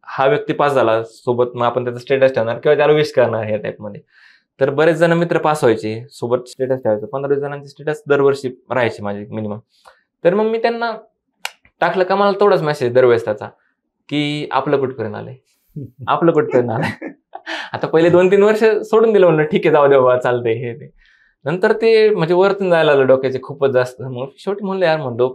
हा व्यक्ती पास झाला सोबत, मग आपण त्याचा स्टेटस ठेवणार किंवा त्याला विश करणार ह्या टाईपमध्ये. तर बरेच जण मित्र पास व्हायचे, सोबत स्टेटस ठेवायचं. 15-20 जणांचे स्टेटस दरवर्षी राहायचे माझे मिनिमम. तर मग मी त्यांना टाकलं का मला तेवढाच मेसेज दरवेळेस त्याचा की आपलं कुठपर्यंत आलंय, आपलं कुठपर्यंत आलंय. आता पहिले 2-3 वर्ष सोडून दिलं, म्हणलं ठीक आहे जाऊ दे बाबा चालतंय हे ते. नंतर ते म्हणजे वरतून जायला लागलं डोक्याचे खूपच जास्त. मग शेवटी म्हणलं यार, म्हणलो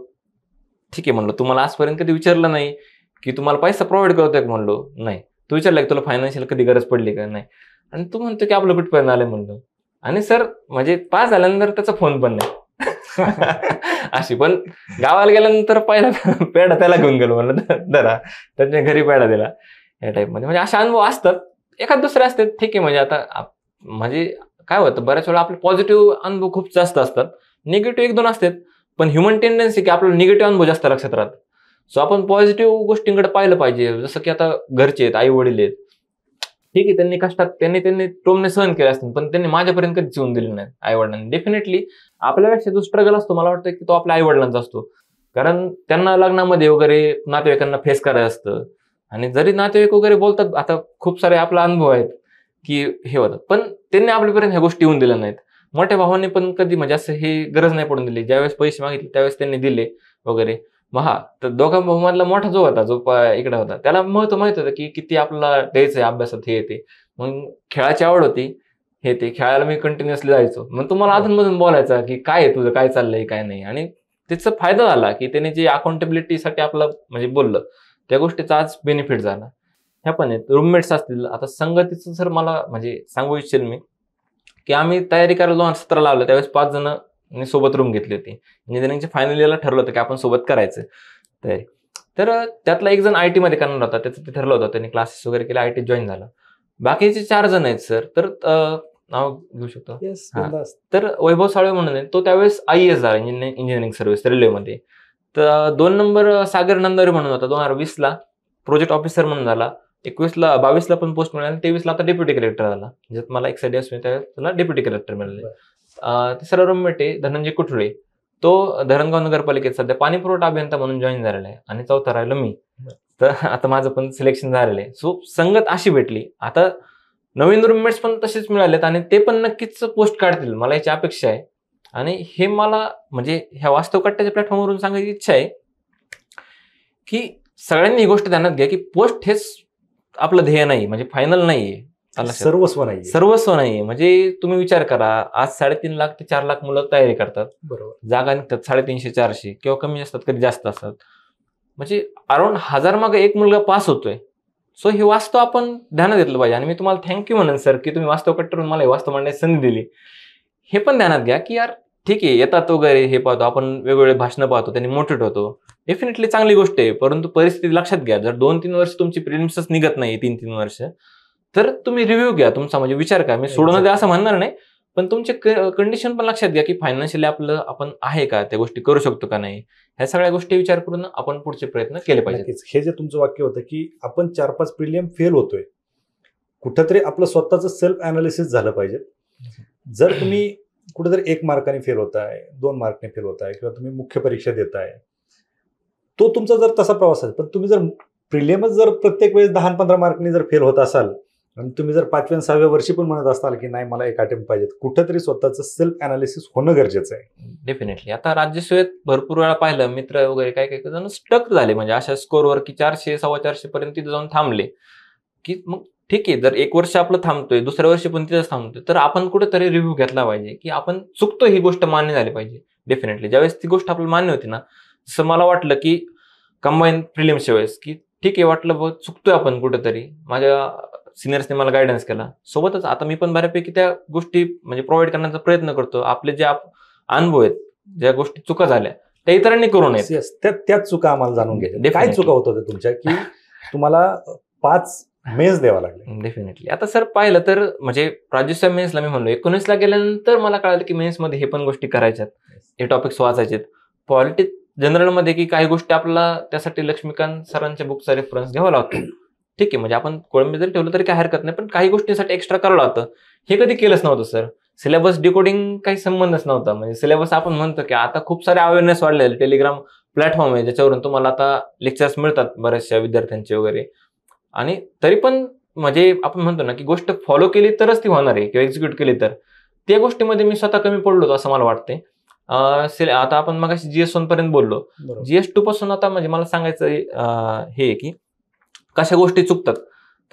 ठीक आहे, म्हणलो तुम्हाला आजपर्यंत कधी विचारलं नाही की तुम्हाला पैसा प्रोव्हाइड करतोय का? म्हणलो नाही. तू विचारलं की तुला फायनान्शियल कधी गरज पडली का? नाही. आणि तू म्हणतो की आपलं कुठपर्यंत आलंय म्हणलो. आणि सर म्हणजे पास झाल्यानंतर त्याचा फोन पण नाही. अशी पण गावाला गेल्यानंतर पहिला पेढा त्याला घेऊन गेलो, म्हणलं धरा, त्याच्या घरी पेढा दिला या टाईपमध्ये. म्हणजे असे अनुभव असतात, एखाद दुसरे असतात ठीक आहे. म्हणजे आता म्हणजे काय होतं, बऱ्याच वेळा आपले पॉझिटिव्ह अनुभव खूप जास्त असतात, निगेटिव्ह 1-2 असतात. पण ह्युमन टेंडन्सी की आपल्याला निगेटिव्ह अनुभव जास्त लक्षात राहतात. सो आपण पॉझिटिव्ह गोष्टींकडे पाहिलं पाहिजे. जसं की आता घरचे आहेत, आई वडील आहेत, ठीक आहे, त्यांनी कष्टात त्यांनी टोमणे सहन केले असतील, पण त्यांनी माझ्यापर्यंत कधीच येऊन दिले नाही आई वडिलांनी. डेफिनेटली आपल्यापेक्षा जो स्ट्रगल असतो मला वाटतं की तो आपल्या आई वडिलांचा असतो, कारण त्यांना लग्नामध्ये वगैरे नातेवाईकांना फेस करायचं असतं. आणि जरी नातेवाईक वगैरे बोलतात, आता खूप सारे आपला अनुभव आहेत की हे होतं, पण त्यांनी आपल्यापर्यंत ह्या गोष्टी येऊन दिल्या नाहीत. मोठ्या भावाने पण कधी म्हणजे असं हे गरज नाही पडून दिली. ज्यावेळेस पैसे मागितले त्यावेळेस त्यांनी दिले वगैरे. मग तर दोघा भाऊमधला मोठा जो होता, जो इकडे होता, त्याला महत्व माहित होतं की किती आपल्याला द्यायचंय अभ्यासात हे ते. मग खेळाची आवड होती, हे ते खेळायला मी कंटिन्युअसली जायचो. मग तुम्हाला अधूनमधून बोलायचा की काय आहे तुझं, काय चाललंय काय नाही. आणि त्याचा फायदा झाला की त्याने जे अकाउंटेबिलिटीसाठी आपलं म्हणजे बोललं, त्या गोष्टीचा आज बेनिफिट झाला. ह्या पण आहेत. रूममेट्स असतील. आता संगतीचं सर मला म्हणजे सांगू इच्छेल मी की आम्ही तयारी करायला 2017 लावलं, त्यावेळेस 5 जण सोबत रूम घेतली होती. इंजिनिअरिंगच्या फायनल इयरला ठरलं होतं की आपण सोबत करायचं तयारी. तर त्यातला एक जण IT मध्ये करणार होता, त्याचं ते ठरलं होतं, त्यांनी क्लासेस वगैरे केले, IT जॉईन झाला. बाकीचे 4 जण आहेत सर. तर नाव घेऊ शकतो. तर वैभव साळवे म्हणून आहे, तो त्यावेळेस IAS झाला, इंजिनिअरिंग सर्व्हिस रेल्वेमध्ये. तर 2 नंबर सागर नंदारे म्हणून होता, 2020ला प्रोजेक्ट ऑफिसर म्हणून झाला. 22ला पण पोस्ट मिळाली, 23ला आता डेप्युटी कलेक्टर झाला. ज्यात मला एक्साइड असतो त्याला डेप्युटी कलेक्टर मिळाले. तिसरा रूममेट आहे धनंजय कुठळे, तो धरणगाव नगरपालिकेत सध्या पाणी पुरवठा अभियंता म्हणून जॉईन झालेला आहे. आणि 4था राहिलो मी. तर आता माझं पण सिलेक्शन झालेलं आहे. सो संगत अशी भेटली. आता नवीन रूममेट्स पण तसेच मिळालेत आणि ते पण नक्कीच पोस्ट काढतील, मला याची अपेक्षा आहे. आणि हे मला म्हणजे ह्या वास्तव कट्ट्याच्या प्लॅटफॉर्मवरून सांगायची इच्छा आहे की सगळ्यांनी ही गोष्ट ध्यानात घ्या की पोस्ट हेच आपलं ध्येय नाही, म्हणजे फायनल नाहीये, सर्वस्व नाही, सर्वस्व नाहीये. म्हणजे तुम्ही विचार करा, आज 3.5 लाख ते 4 लाख मुलं तयारी करतात, बरोबर, जागा निघतात 350-400 किंवा कमी असतात, कधी जास्त असतात. म्हणजे अराउंड 1000 मागे एक मुलगा पास होतोय. सो हे वास्तव आपण ध्यानात घेतलं पाहिजे. आणि मी तुम्हाला थँक्यू म्हणेन सर की तुम्ही वास्तव कट करून मला हे वास्तव मांडण्याची संधी दिली. हे पण ध्यानात घ्या की यार ठीक आहे, येतात वगैरे हे पाहतो आपण, वेगवेगळे भाषणं पाहतो, त्यांनी मोटिवेट होतो, डेफिनेटली चांगली गोष्ट आहे. परंतु परिस्थिती लक्षात घ्या, जर 2-3 वर्ष तुमची प्रिलिम्सच निघत नाही 3-3 वर्ष, तर तुम्ही रिव्ह्यू घ्या तुमचा, म्हणजे विचार करा. मी सोडून द्या असं म्हणणार नाही, पण तुमचे कंडिशन पण लक्षात घ्या की फायनान्शियली आपलं आपण आहे का, त्या गोष्टी करू शकतो का नाही, ह्या सगळ्या गोष्टी विचार करून आपण पुढचे प्रयत्न केले पाहिजेत. हे जे तुमचं वाक्य होतं की आपण 4-5 प्रिलियम फेल होतोय, कुठंतरी आपलं स्वतःचं सेल्फ अनालिसिस झालं पाहिजे. जर तुम्ही कुठेतरी 1 मार्काने फेल होताय, 2 मार्कने फेल होताय, किंवा तुम्ही मुख्य परीक्षा देताय, तो तुमचा जर तसा प्रवास आहे. पण तुम्ही जर प्रिलियमच जर प्रत्येक वेळेस 10-15 मार्कने जर फेल होत असाल, आणि तुम्ही जर 5व्या 6व्या वर्षी पण म्हणत असाल की नाही मला 1 अटेम्प्ट पाहिजे, कुठंतरी स्वतःचं सेल्फ अनालिसिस होणं गरजेचं आहे. डेफिनेटली. आता राज्यसेवेत भरपूर वेळा पाहिलं, मित्र वगैरे काही जण स्टक झाले, म्हणजे अशा स्कोरवर की 400 450 पर्यंत तिथे जाऊन थांबले. की मग ठीक आहे, जर 1 वर्ष आपलं थांबतोय, दुसऱ्या वर्षी पण तिथेच थांबतोय, तर आपण कुठेतरी रिव्ह्यू घेतला पाहिजे की आपण चुकतो, ही गोष्ट मान्य झाली पाहिजे. डेफिनेटली ज्यावेळेस ती गोष्ट आपल्याला मान्य होती ना, जसं मला वाटलं की कंबाईन प्रिलिम्सच्या वेळेस की ठीक आहे, वाटलं बघ चुकतोय आपण कुठेतरी, माझ्या सिनियर्सने मला गायडन्स केला. सोबतच आता मी पण बऱ्यापैकी त्या गोष्टी म्हणजे प्रोव्हाइड करण्याचा प्रयत्न करतो. आपले जे अनुभव आहेत, ज्या गोष्टी चुका झाल्या त्या इतरांनी करू नये. त्याच चुका आम्हाला जाणून घ्यायच्या. काय चुका होत होत्या तुमच्या की तुम्हाला 5 मेन्स द्यावा लागले? डेफिनेटली. आता सर पाहिलं तर म्हणजे राज्यसेवा मेन्सला मी म्हणलो 19ला गेल्यानंतर मला कळालं की मेन्समध्ये हे पण गोष्टी करायच्यात, हे टॉपिक्स वाचायचेत. पॉलिटिक्स जनरलमध्ये की काही गोष्टी आपल्याला त्यासाठी लक्ष्मीकांत सरांच्या बुकचा रेफरन्स घ्यावा लागतो. ठीक आहे, म्हणजे आपण कोळंबी जरी ठेवलं तरी काही हरकत नाही, पण काही गोष्टींसाठी एक्स्ट्रा करावं लागतं. हे कधी केलंच नव्हतं सर. सिलेबस डिकोडिंग काही संबंधच नव्हता. म्हणजे सिलेबस आपण म्हणतो की आता खूप सारे अवेअरनेस वाढलेले, टेलिग्राम प्लॅटफॉर्म आहे ज्याच्यावरून तुम्हाला आता लेक्चर्स मिळतात बऱ्याचशा विद्यार्थ्यांचे वगैरे. आणि तरी पण म्हणजे आपण म्हणतो ना की गोष्ट फॉलो केली तरच ती होणार आहे किंवा एक्झिक्यूट केली तर. त्या गोष्टीमध्ये मी स्वतः कमी पडलो होतो असं मला वाटतंय. आता आपण मगाशी GS1 पर्यंत बोललो, GS2 पासून आता म्हणजे मला सांगायचं हे की कशा गोष्टी चुकतात.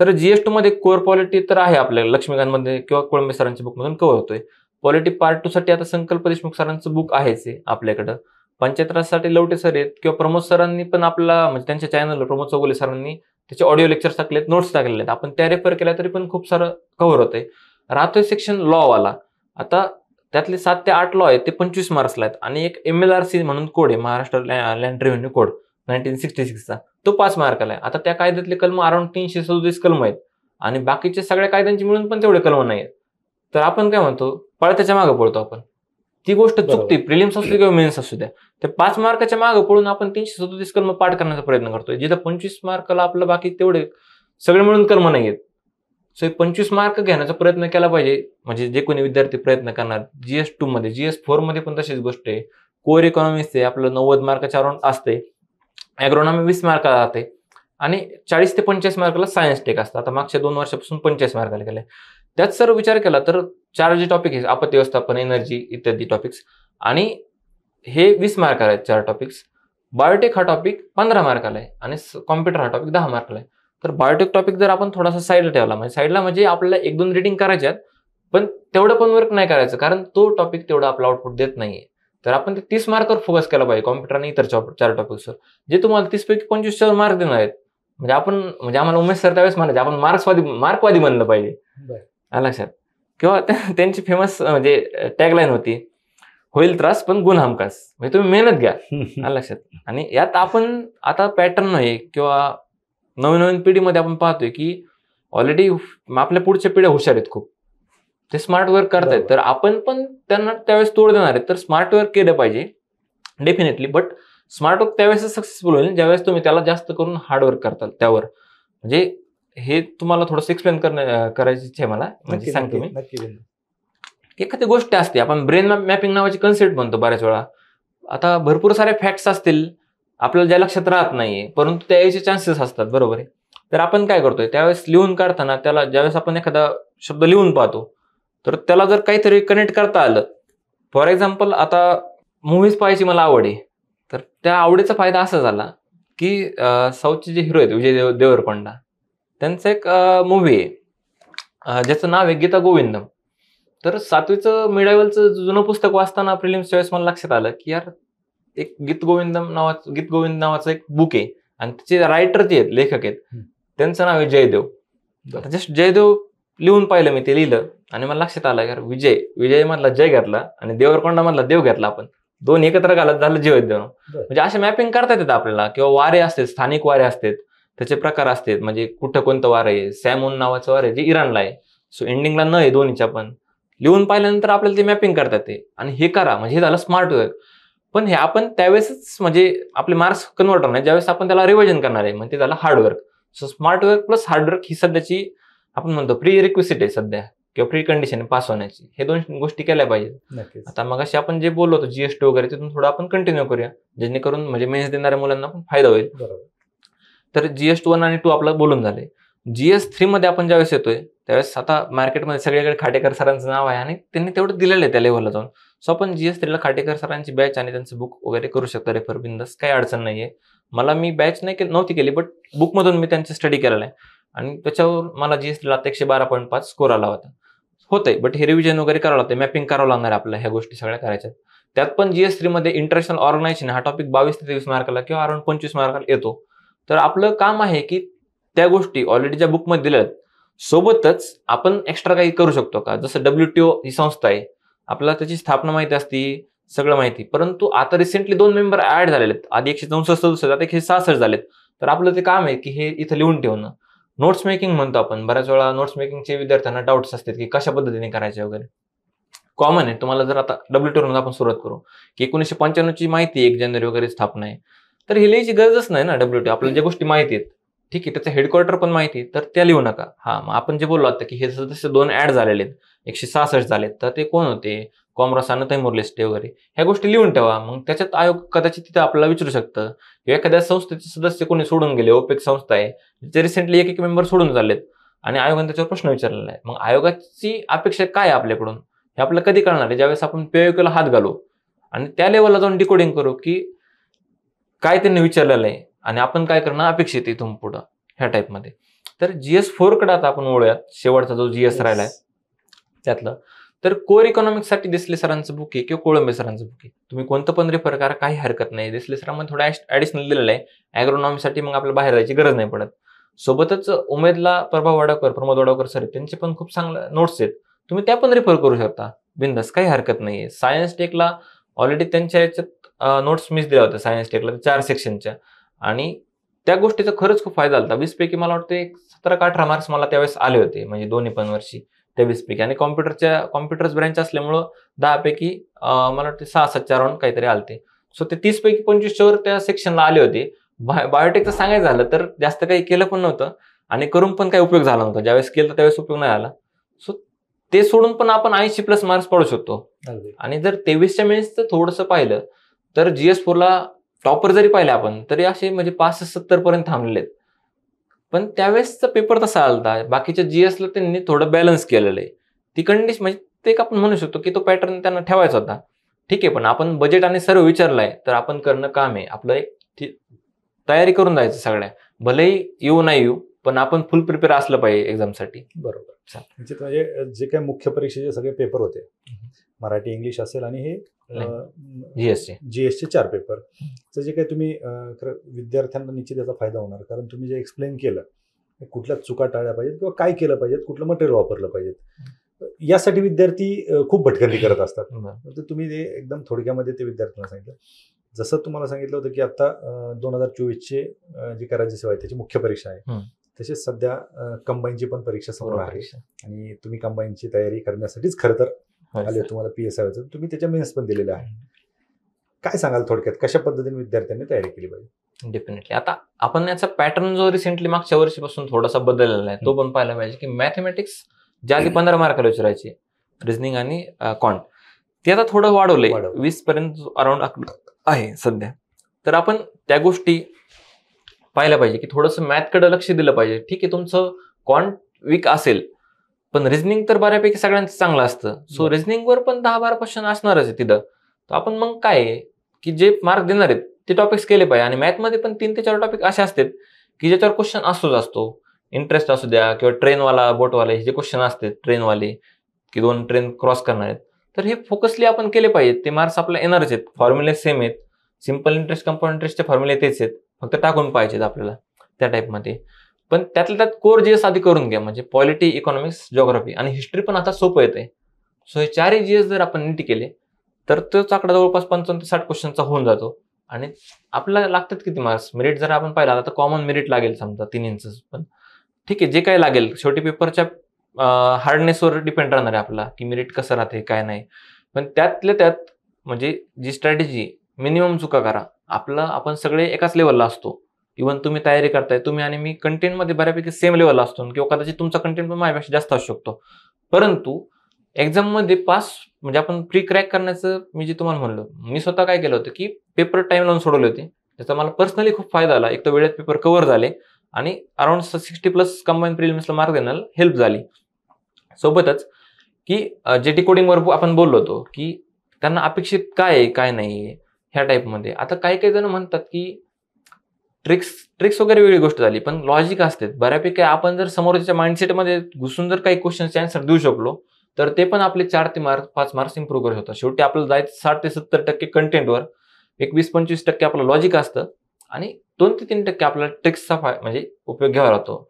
तर GS2 मध्ये कोर पॉलिटी तर आहे आपल्या लक्ष्मीकांतमध्ये किंवा कोळंबे सरांच्या बुकमधून कव्हर होतोय. पॉलिटी पार्ट 2 साठी आता संकल्प देशमुख सरांचं बुक आहेच आहे आपल्याकडं. पंचायत राजसाठी लवटे सर आहेत किंवा प्रमोद सरांनी पण आपला म्हणजे त्यांच्या चॅनलवर प्रमोद चौगुले सरांनी त्याचे ऑडिओ लेक्चर्स टाकलेत, नोट्स टाकलेले आहेत. आपण त्या रेफर केल्या तरी पण खूप सारं कव्हर होतंय. राहतोय सेक्शन लॉवाला. आता त्यातले 7 ते 8 लॉ आहेत ते 25 मार्क्सला आहेत आणि एक MLRC म्हणून कोड आहे, महाराष्ट्र लँड रेव्हेन्यू कोड 1966चा, तो 5 मार्काला आहे. आता त्या कायद्यातले कलम अराउंड 337 कलम आहेत आणि बाकीच्या सगळ्या कायद्यांची मिळून पण तेवढे कलम नाही आहेत. तर आपण काय म्हणतो, पळत्याच्या मागे पळतो आपण. ती गोष्ट चुकते, प्रिलिम्स असू किंवा मेन्स असू द्या. त्या 5 मार्काच्या मागे पळून आपण 337 कलम पाठ करण्याचा प्रयत्न करतोय, जिथं 25 मार्काला आपलं बाकी तेवढे सगळे मिळून कलम नाही आहेत. सो 25 मार्क घेण्याचा प्रयत्न केला पाहिजे. म्हणजे जे कोणी विद्यार्थी प्रयत्न करणार GS2 मध्ये, GS4 मध्ये पण तशीच गोष्ट आहे. कोर इकॉनॉमिक्स आहे आपलं 90 मार्काच्या अराउंड असते. ॲग्रोनॉमी 20 मार्काला जाते आणि 40 ते 45 मार्काला सायन्स टेक असतं. आता मागच्या 2 वर्षापासून 45 मार्काला गेले. त्यात सर विचार केला तर 4 जे टॉपिक आहेत, आपत्ती व्यवस्थापन, एनर्जी इत्यादी टॉपिक्स, आणि हे 20 मार्काला आहेत 4 टॉपिक्स. बायोटेक हा टॉपिक 15 मार्काला आहे आणि कॉम्प्युटर हा टॉपिक 10 मार्काला आहे. तर बायोटेक टॉपिक जर आपण थोडासा साईडला ठेवला, म्हणजे साईडला म्हणजे आपल्याला 1-2 रिडिंग करायच्यात, पण तेवढं पण वर्क नाही करायचं, कारण तो टॉपिक तेवढा आपला आउटपुट देत नाहीये. तर आपण ते 30 मार्कवर फोकस केला पाहिजे, कॉम्प्युटर आणि इतर 4 टॉपिक्सवर, जे तुम्हाला 30 पैकी 25 मार्क देणार आहेत. म्हणजे आम्हाला उमेश सर त्यावेळेस म्हणायचे आपण मार्कवादी बनलं पाहिजे. लक्षात. किंवा त्यांची फेमस म्हणजे टॅगलाईन होती, होईल त्रास पण गुण हमखास, म्हणजे तुम्ही मेहनत घ्या. लक्षात. आणि यात आपण आता पॅटर्न आहे किंवा नवीन पिढीमध्ये आपण पाहतोय की ऑलरेडी आपल्या पुढच्या पिढ्या हुशार आहेत खूप, ते स्मार्ट वर्क करतायत. तर आपण पण त्यांना त्यावेळेस तोड देणार आहेत. तर स्मार्ट वर्क केलं पाहिजे डेफिनेटली, बट स्मार्ट वर्क त्यावेळेस सक्सेसफुल होईल ज्यावेळेस तुम्ही त्याला जास्त करून हार्ड वर्क करताल त्यावर. म्हणजे हे तुम्हाला थोडंसं एक्सप्लेन करायची इच्छा आहे मला, म्हणजे सांगतो मी. एखादी गोष्ट असते, आपण ब्रेन मॅपिंग नावाची कन्सेप्ट म्हणतो बऱ्याच वेळा. आता भरपूर सारे फॅक्ट्स असतील आपल्याला ज्या लक्षात राहत नाहीये, परंतु त्या यायचे चान्सेस असतात, बरोबर आहे. तर आपण काय करतोय त्यावेळेस लिहून काढताना, त्याला ज्यावेळेस आपण एखादा शब्द लिहून पाहतो तर त्याला जर काहीतरी कनेक्ट करता आलं, फॉर एक्झाम्पल आता मूव्हीज पाहायची मला आवड आहे, तर त्या आवडीचा फायदा असा झाला की साऊथचे जे हिरो आहेत विजय देवरकोंडा, त्यांचं एक मूव्ही आहे ज्याचं नाव आहे गीता गोविंदम. तर 7वीचं मिडायवलचं जुनं पुस्तक वाचताना प्रिलिम्सच्या वेळेस मला लक्षात आलं की यार एक गीत गोविंद नावाचं एक बुक आहे आणि त्याचे रायटर जे आहेत, लेखक आहेत, त्यांचं नाव आहे जयदेव. आता जस्ट जयदेव लिहून पाहिलं मी, ते लिहिलं आणि मला लक्षात आलं यार विजय मधला जय घेतला आणि देवरकोंडा मधला देव घेतला, आपण दोन एकत्र घालत झालं जयदेव. म्हणजे असे मॅपिंग करता येतात आपल्याला. किंवा वारे असतात, स्थानिक वारे असतात, त्याचे प्रकार असतात. म्हणजे कुठं कोणतं वार आहे, सॅमून नावाचं वार आहे जे इराणला आहे, सो एंडिंगला न आहे दोन्हीच्या. पण लिहून पाहिल्यानंतर आपल्याला ते मॅपिंग करता येते आणि हे करा, म्हणजे हे झालं स्मार्ट वर्क. पण हे आपण त्यावेळेसच म्हणजे आपले मार्क्स कन्वर्ट होणार ज्यावेळेस आपण त्याला रिव्हिजन करणार आहे, म्हणजे ते झालं hard work. So smart work plus hard work ही सध्याची आपण म्हणतो प्री रिक्विसिट आहे सध्या, किंवा प्री कंडिशन पास होण्याची. हे दोन गोष्टी केल्या पाहिजेत. आता मग अशी आपण जे बोललो होतो जीएसटी वगैरे, तिथून थोडं आपण कंटिन्यू करूया, जेणेकरून म्हणजे मेन्स देणाऱ्या मुलांना पण फायदा होईल. तर जीएस 1 आणि 2 आपलं बोलून झाले. GS3 मध्ये आपण ज्यावेळेस येतोय त्यावेळेस आता मार्केटमध्ये सगळीकडे खाटेकर सरांचं नाव आहे आणि त्यांनी तेवढं दिलेलं आहे त्या लेव्हलला जाऊन. सो आपण GS3 ला खाटेकर सरांची बॅच आणि त्यांचं बुक वगैरे करू शकता रेफर, बिंदास, काही अडचण नाहीये. मी बॅच नव्हती केली, बट बुकमधून मी त्यांची स्टडी केलेला आहे आणि त्याच्यावर मला GS3 ला 112.5 स्कोर आला होता. बट हे रिव्हिजन वगैरे करावं लागतं, मॅपिंग करावं लागणार आपल्याला, ह्या गोष्टी सगळ्या करायच्यात. त्यात पण GS3 मध्ये इंटरनॅशनल ऑर्गनायझेशन हा टॉपिक 22 ते 23 मार्काला किंवा अराउंड 25 मार्काला येतो. तर आपलं काम आहे की त्या गोष्टी ऑलरेडी ज्या बुकमध्ये दिल्यात सोबतच आपण एक्स्ट्रा काही करू शकतो का. जसं WTO ही संस्था आहे, आपल्याला त्याची स्थापना माहिती असती, सगळं माहिती, परंतु आता रिसेंटली 2 मेंबर ऍड झालेले आहेत. आधी 164 सदस्य, आता 166 झालेत. तर आपलं ते काम आहे की हे इथं लिहून ठेवणं. नोट्स मेकिंग म्हणतो आपण, बऱ्याच वेळा नोट्स मेकिंगचे विद्यार्थ्यांना डाऊट्स असतात की कशा पद्धतीने करायचे वगैरे. कॉमन आहे. तुम्हाला जर आता WTO वरून आपण सुरुवात करू की 1995 ची माहिती 1 जानेवारी वगैरे स्थापना आहे, तर हे लिहायची गरजच नाही ना. WTO आपल्याला ज्या गोष्टी माहिती आहेत, ठीक आहे, त्याचं हेडक्वार्टर पण माहिती, तर त्या लिहू नका. मग आपण जे बोललो आता की हे सदस्य 2 ऍड झालेले आहेत, 166 झालेत, तर ते कोण होते, कॉमरसानं तैमुरलेस्टे वगैरे, ह्या गोष्टी लिहून ठेवा. मग त्याच्यात आयोग कदाचित तिथे आपल्याला विचारू शकतं किंवा एखाद्या संस्थेचे सदस्य कोणी सोडून गेले, ओपेक संस्था आहे, जे रिसेंटली एक मेंबर सोडून झालेत आणि आयोगाने त्याच्यावर प्रश्न विचारलेला आहे. मग आयोगाची अपेक्षा काय आहे आपल्याकडून, हे आपल्याला कधी कळणार आहे, ज्यावेळेस आपण PYQला हात घालू आणि त्या लेवलला जाऊन डिकोडिंग करू की काय त्यांनी विचारलेलं आहे आणि आपण काय करणं अपेक्षित आहे इथून पुढं, ह्या टाईपमध्ये. तर GS4 कडे आता आपण वळूयात, शेवटचा जो GS राहिलाय त्यातलं. तर कोर इकॉनॉमिक्ससाठी देसले सरांचं बुक आहे किंवा कोळंबे सरांचं बुक आहे, तुम्ही कोणतं पण रेफर करा, काही हरकत नाही. देसले सरांमध्ये थोडं ऍडिशनल दिलेलं आहे. ॲग्रोनॉमीसाठी मग आपल्याला बाहेर जायची गरज नाही पडत. सोबतच उमेदला प्रमोद वडावकर सर त्यांचे पण खूप चांगल्या नोट्स आहेत, तुम्ही त्या पण रेफर करू शकता बिंदास, काही हरकत नाहीये. सायन्स टेकला ऑलरेडी त्यांच्या याच्यात नोट्स मीच दिल्या होत्या सायन्स टेकला 4 सेक्शनच्या, आणि त्या गोष्टीचा खरंच खूप फायदा झाला. 20 पैकी मला वाटतं 17 का 18 मार्क्स मला त्यावेळेस आले होते, म्हणजे दोन्ही पण वर्षी त्या 20 पैकी. आणि कॉम्प्युटर्स ब्रँच असल्यामुळं 10 पैकी मला वाटतं 6-7 राऊंड काहीतरी आलते. सो ते 30 पैकी 25 वर त्या सेक्शनला आले होते. बायोटेकचं सांगायचं झालं तर जास्त काही केलं पण नव्हतं आणि करून पण काही उपयोग झाला नव्हता. ज्यावेळेस केलं त्यावेळेस उपयोग नाही आला. सो ते सोडून पण आपण 80+ मार्क्स पडू शकतो. आणि जर 23च्या मेन्सचं थोडंसं पाहिलं तर GS4 ला टॉपर जरी पाहिले आपण तरी असे म्हणजे 65-70 पर्यंत थांबलेले आहेत. पण त्यावेळेसचा पेपर तसा आलता, बाकीच्या GSला त्यांनी थोडं बॅलन्स केलेलं आहे. ती कंडिशन म्हणजे ते आपण म्हणू शकतो की तो पॅटर्न त्यांना ठेवायचा होता, ठीक आहे. पण आपण बजेट आणि सर्व विचारलाय तर आपण करणं काम आहे आपलं. एक तयारी करून जायचं सगळ्या, भलेही येऊ नाही येऊ, पण आपण फुल प्रिपेअर असलं पाहिजे एक्झामसाठी. बरोबर. म्हणजे जे काही मुख्य परीक्षेचे सगळे पेपर होते, मराठी, इंग्लिश असेल आणि हे GSचे 4 पेपर, तर जे काही तुम्ही विद्यार्थ्यांना निश्चित याचा फायदा होणार. कारण तुम्ही जे एक्सप्लेन केलं, कुठल्या चुका टाळल्या पाहिजेत किंवा काय केलं पाहिजे, कुठलं मटेरियल वापरलं पाहिजे, यासाठी विद्यार्थी खूप भटकंती करत असतात. तर तुम्ही ते एकदम थोडक्यामध्ये ते विद्यार्थ्यांना सांगितलं. जसं तुम्हाला सांगितलं होतं की आता 2024चे जी काय राज्यसेवा आहे त्याची मुख्य परीक्षा आहे, तसेच सध्या कंबाईनची पण परीक्षा समोर आहे आणि तुम्ही कंबाईनची तयारी करण्यासाठीच खरं तर आले, तुम्हाला PSI व्हायचं, तुम्ही त्याच्या मेन्स पण दिलेल्या आहे. काय सांगाल थोडक्यात, कशा पद्धतीने विद्यार्थ्यांनी तयारी केली पाहिजे? डेफिनेटली. आता आपण याचा पॅटर्न जो रिसेंटली मागच्या वर्षीपासून थोडासा बदललेला आहे तो पण पाहायला पाहिजे की मॅथमॅटिक्स ज्या आधी 15 मार्काला विचारायचे, रिझनिंग आणि क्वांट, ते आता थोडं वाढवलंय, 20 पर्यंत अराउंड आहे सध्या. तर आपण त्या गोष्टी पाहिल्या पाहिजे की थोडंसं मॅथकडे लक्ष दिलं पाहिजे. ठीक आहे, तुमचं क्वांट वीक असेल पण रिझनिंग तर बऱ्यापैकी सगळ्यांचं चांगलं असतं. सो रिझनिंगवर पण 10-12 क्वेश्चन असणारच आहे तिथं. तर आपण मग काय आहे की जे मार्क देणार आहेत ते टॉपिक्स केले पाहिजे. आणि मॅथमध्ये पण 3 ते 4 टॉपिक असे असतात की ज्याच्यावर क्वेश्चन असतो. इंटरेस्ट असू द्या किंवा ट्रेनवाला, बोटवाले, हे जे क्वेश्चन असतात, ट्रेनवाले की 2 ट्रेन क्रॉस करणार आहेत, तर हे फोकसली आपण केले पाहिजेत. ते मार्क्स आपल्याला येणारच आहेत. फॉर्म्युले सेम आहेत, सिम्पल इंटरेस्ट, कंपाऊंड इंटरेस्टचे फॉर्म्युले तेच आहेत, फक्त टाकून पाहिजेत आपल्याला त्या टाईपमध्ये. पण त्यातल्या त्यात कोर जीएस आधी करून घ्या, म्हणजे पॉलिटी, इकॉनॉमिक्स, जिओग्राफी आणि हिस्ट्री पण आता सोपं येते. सो हे 4 जीएस जर आपण नीट केले तर तोच आकडा जवळपास 55 ते 60 क्वेश्चनचा होऊन जातो. आणि आपल्याला लागतात किती मार्क्स, मेरिट जर आपण पाहिला तर कॉमन मेरिट लागेल समजा 3 इंचच, पण ठीक आहे जे काही लागेल शेवटी पेपरच्या हार्डनेसवर डिपेंड राहणार आहे आपला, की मेरिट कसं राहते काय नाही. पण त्यातल्या त्यात म्हणजे जी स्ट्रॅटेजी, मिनिमम चुका करा. आपण सगळे एकाच लेवलला असतो. इव्हन तुम्ही तयारी करताय, तुम्ही आणि मी कंटेंटमध्ये बऱ्यापैकी सेम लेवलला असतो किंवा कदाचित तुमचा कंटेंट पण माझ्यापेक्षा जास्त असू शकतो. परंतु एक्झाममध्ये पास म्हणजे आपण प्री क्रॅक करण्याचं मी जे तुम्हाला म्हणलो, मी स्वतः काय केलं होतं की पेपर टाइम लावून सोडवले होते. त्याचा मला पर्सनली खूप फायदा झाला. एक तर वेळेत पेपर कव्हर झाले आणि अराउंड 60+ कंबाईन प्रिलिम्सला मार्क देण्याला हेल्प झाली. सोबतच की जे डिकोडिंगवर आपण बोललो होतो की त्यांना अपेक्षित काय आहे काय नाही ह्या टाईपमध्ये. आता काही जण म्हणतात की ट्रिक्स वगैरे वेगळी गोष्ट झाली, पण लॉजिक असते बऱ्यापैकी. आपण जर समोरच्या माइंडसेटमध्ये घुसून जर काही क्वेश्चनचे आन्सर देऊ शकलो तर ते पण आपले 4 ते 5 मार्क्स इम्प्रूव्ह करू शकतात. शेवटी आपल्याला जायचं 60 ते 70% कंटेंटवर, एक 20-25% आपलं लॉजिक असतं आणि 2 ते 3% आपल्याला ट्रिक्सचा म्हणजे उपयोग घ्यावा लागतो.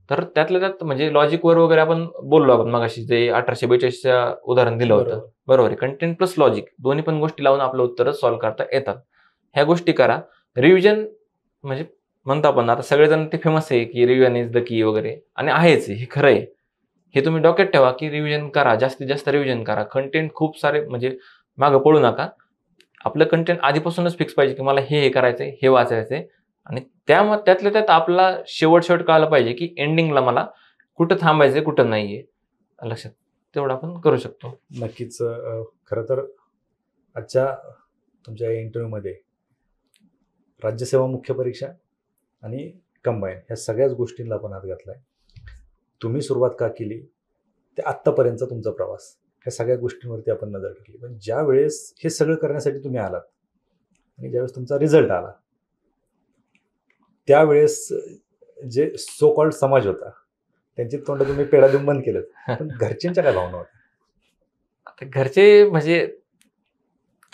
तर त्यातल्या त्यात म्हणजे लॉजिकवर वगैरे आपण बोललो, आपण मगाशी जे 1842च्या उदाहरण दिलं होतं, बरोबर आहे. कंटेंट प्लस लॉजिक दोन्ही पण गोष्टी लावून आपलं उत्तर सॉल्व्ह करता येतात. ह्या गोष्टी करा. रिव्हिजन म्हणजे म्हणतो आपण आता सगळेजण ते फेमस आहे की रिव्हिजन इज द की वगैरे, आणि आहेच हे खरं आहे. हे तुम्ही डोक्यात ठेवा की रिव्हिजन करा, जास्तीत जास्त रिव्हिजन करा. कंटेंट खूप सारे म्हणजे मागं पडू नका. आपलं कंटेंट आधीपासूनच फिक्स पाहिजे की मला हे करायचंय, हे वाचायचंय आणि त्यातल्या त्यात आपला शेवट कळायला पाहिजे की एंडिंगला मला कुठं थांबायचंय कुठं नाहीये लक्षात. तेवढं आपण करू शकतो. नक्कीच. खरं तर आजच्या तुमच्या इंटरव्ह्यूमध्ये राज्यसेवा मुख्य परीक्षा आणि कंबाईन ह्या सगळ्याच गोष्टींना आपण हात घातलाय. तुम्ही सुरुवात का केली ते आत्तापर्यंतचा तुमचा प्रवास, ह्या सगळ्या गोष्टींवरती आपण नजर टाकली. पण ज्या वेळेस हे सगळं करण्यासाठी तुम्ही आलात आणि ज्यावेळेस तुमचा रिझल्ट आला त्यावेळेस जे सो कॉल्ड समाज होता त्यांची तोंड तुम्ही पेढा देऊन बंद केलं, पण घरच्यांच्या काय भावना होत्या? घरचे म्हणजे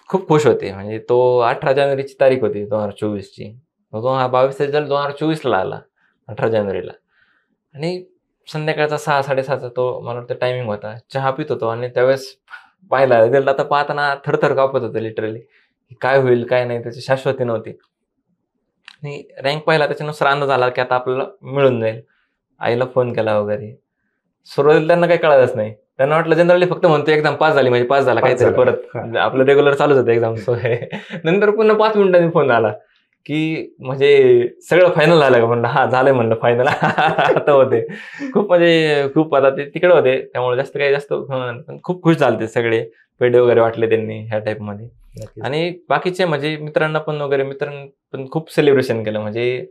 खूप खुश होते. म्हणजे तो 18 जानेवारीची तारीख होती 2024ची. 2022 रिझल्ट 2024ला आला 18 जानेवारीला आणि संध्याकाळचा 6-6:30चा तो मला वाटतं टायमिंग होता. चहा पित होतो आणि त्यावेळेस पाहिला रिझल्ट. आता पाहताना थरथर कापत होतं लिटरली. काय होईल काय नाही त्याची शाश्वती नव्हती. आणि रँक पाहिला त्याच्यानुसार अंदाज आला की आता आपल्याला मिळून जाईल. आईला फोन केला वगैरे. सुरुवातीला त्यांना काही कळालंच नाही. त्यांना वाटलं जनरली फक्त म्हणतो एक्झाम पास झाली म्हणजे पास झाला काहीतरी, परत आपलं रेग्युलर चालूच होतं एक्झाम. सो नंतर पुन्हा 5 मिनिटांनी फोन आला की म्हणजे सगळं फायनल झालं का? म्हणलं हा झालंय म्हणलं फायनल. आता होते खूप म्हणजे खूप, आता ते तिकडे होते त्यामुळे जास्त पण खूप खुश झाले सगळे. पेढे वगैरे वाटले त्यांनी ह्या टाईपमध्ये. आणि बाकीचे म्हणजे मित्रांना पण खूप सेलिब्रेशन केलं. म्हणजे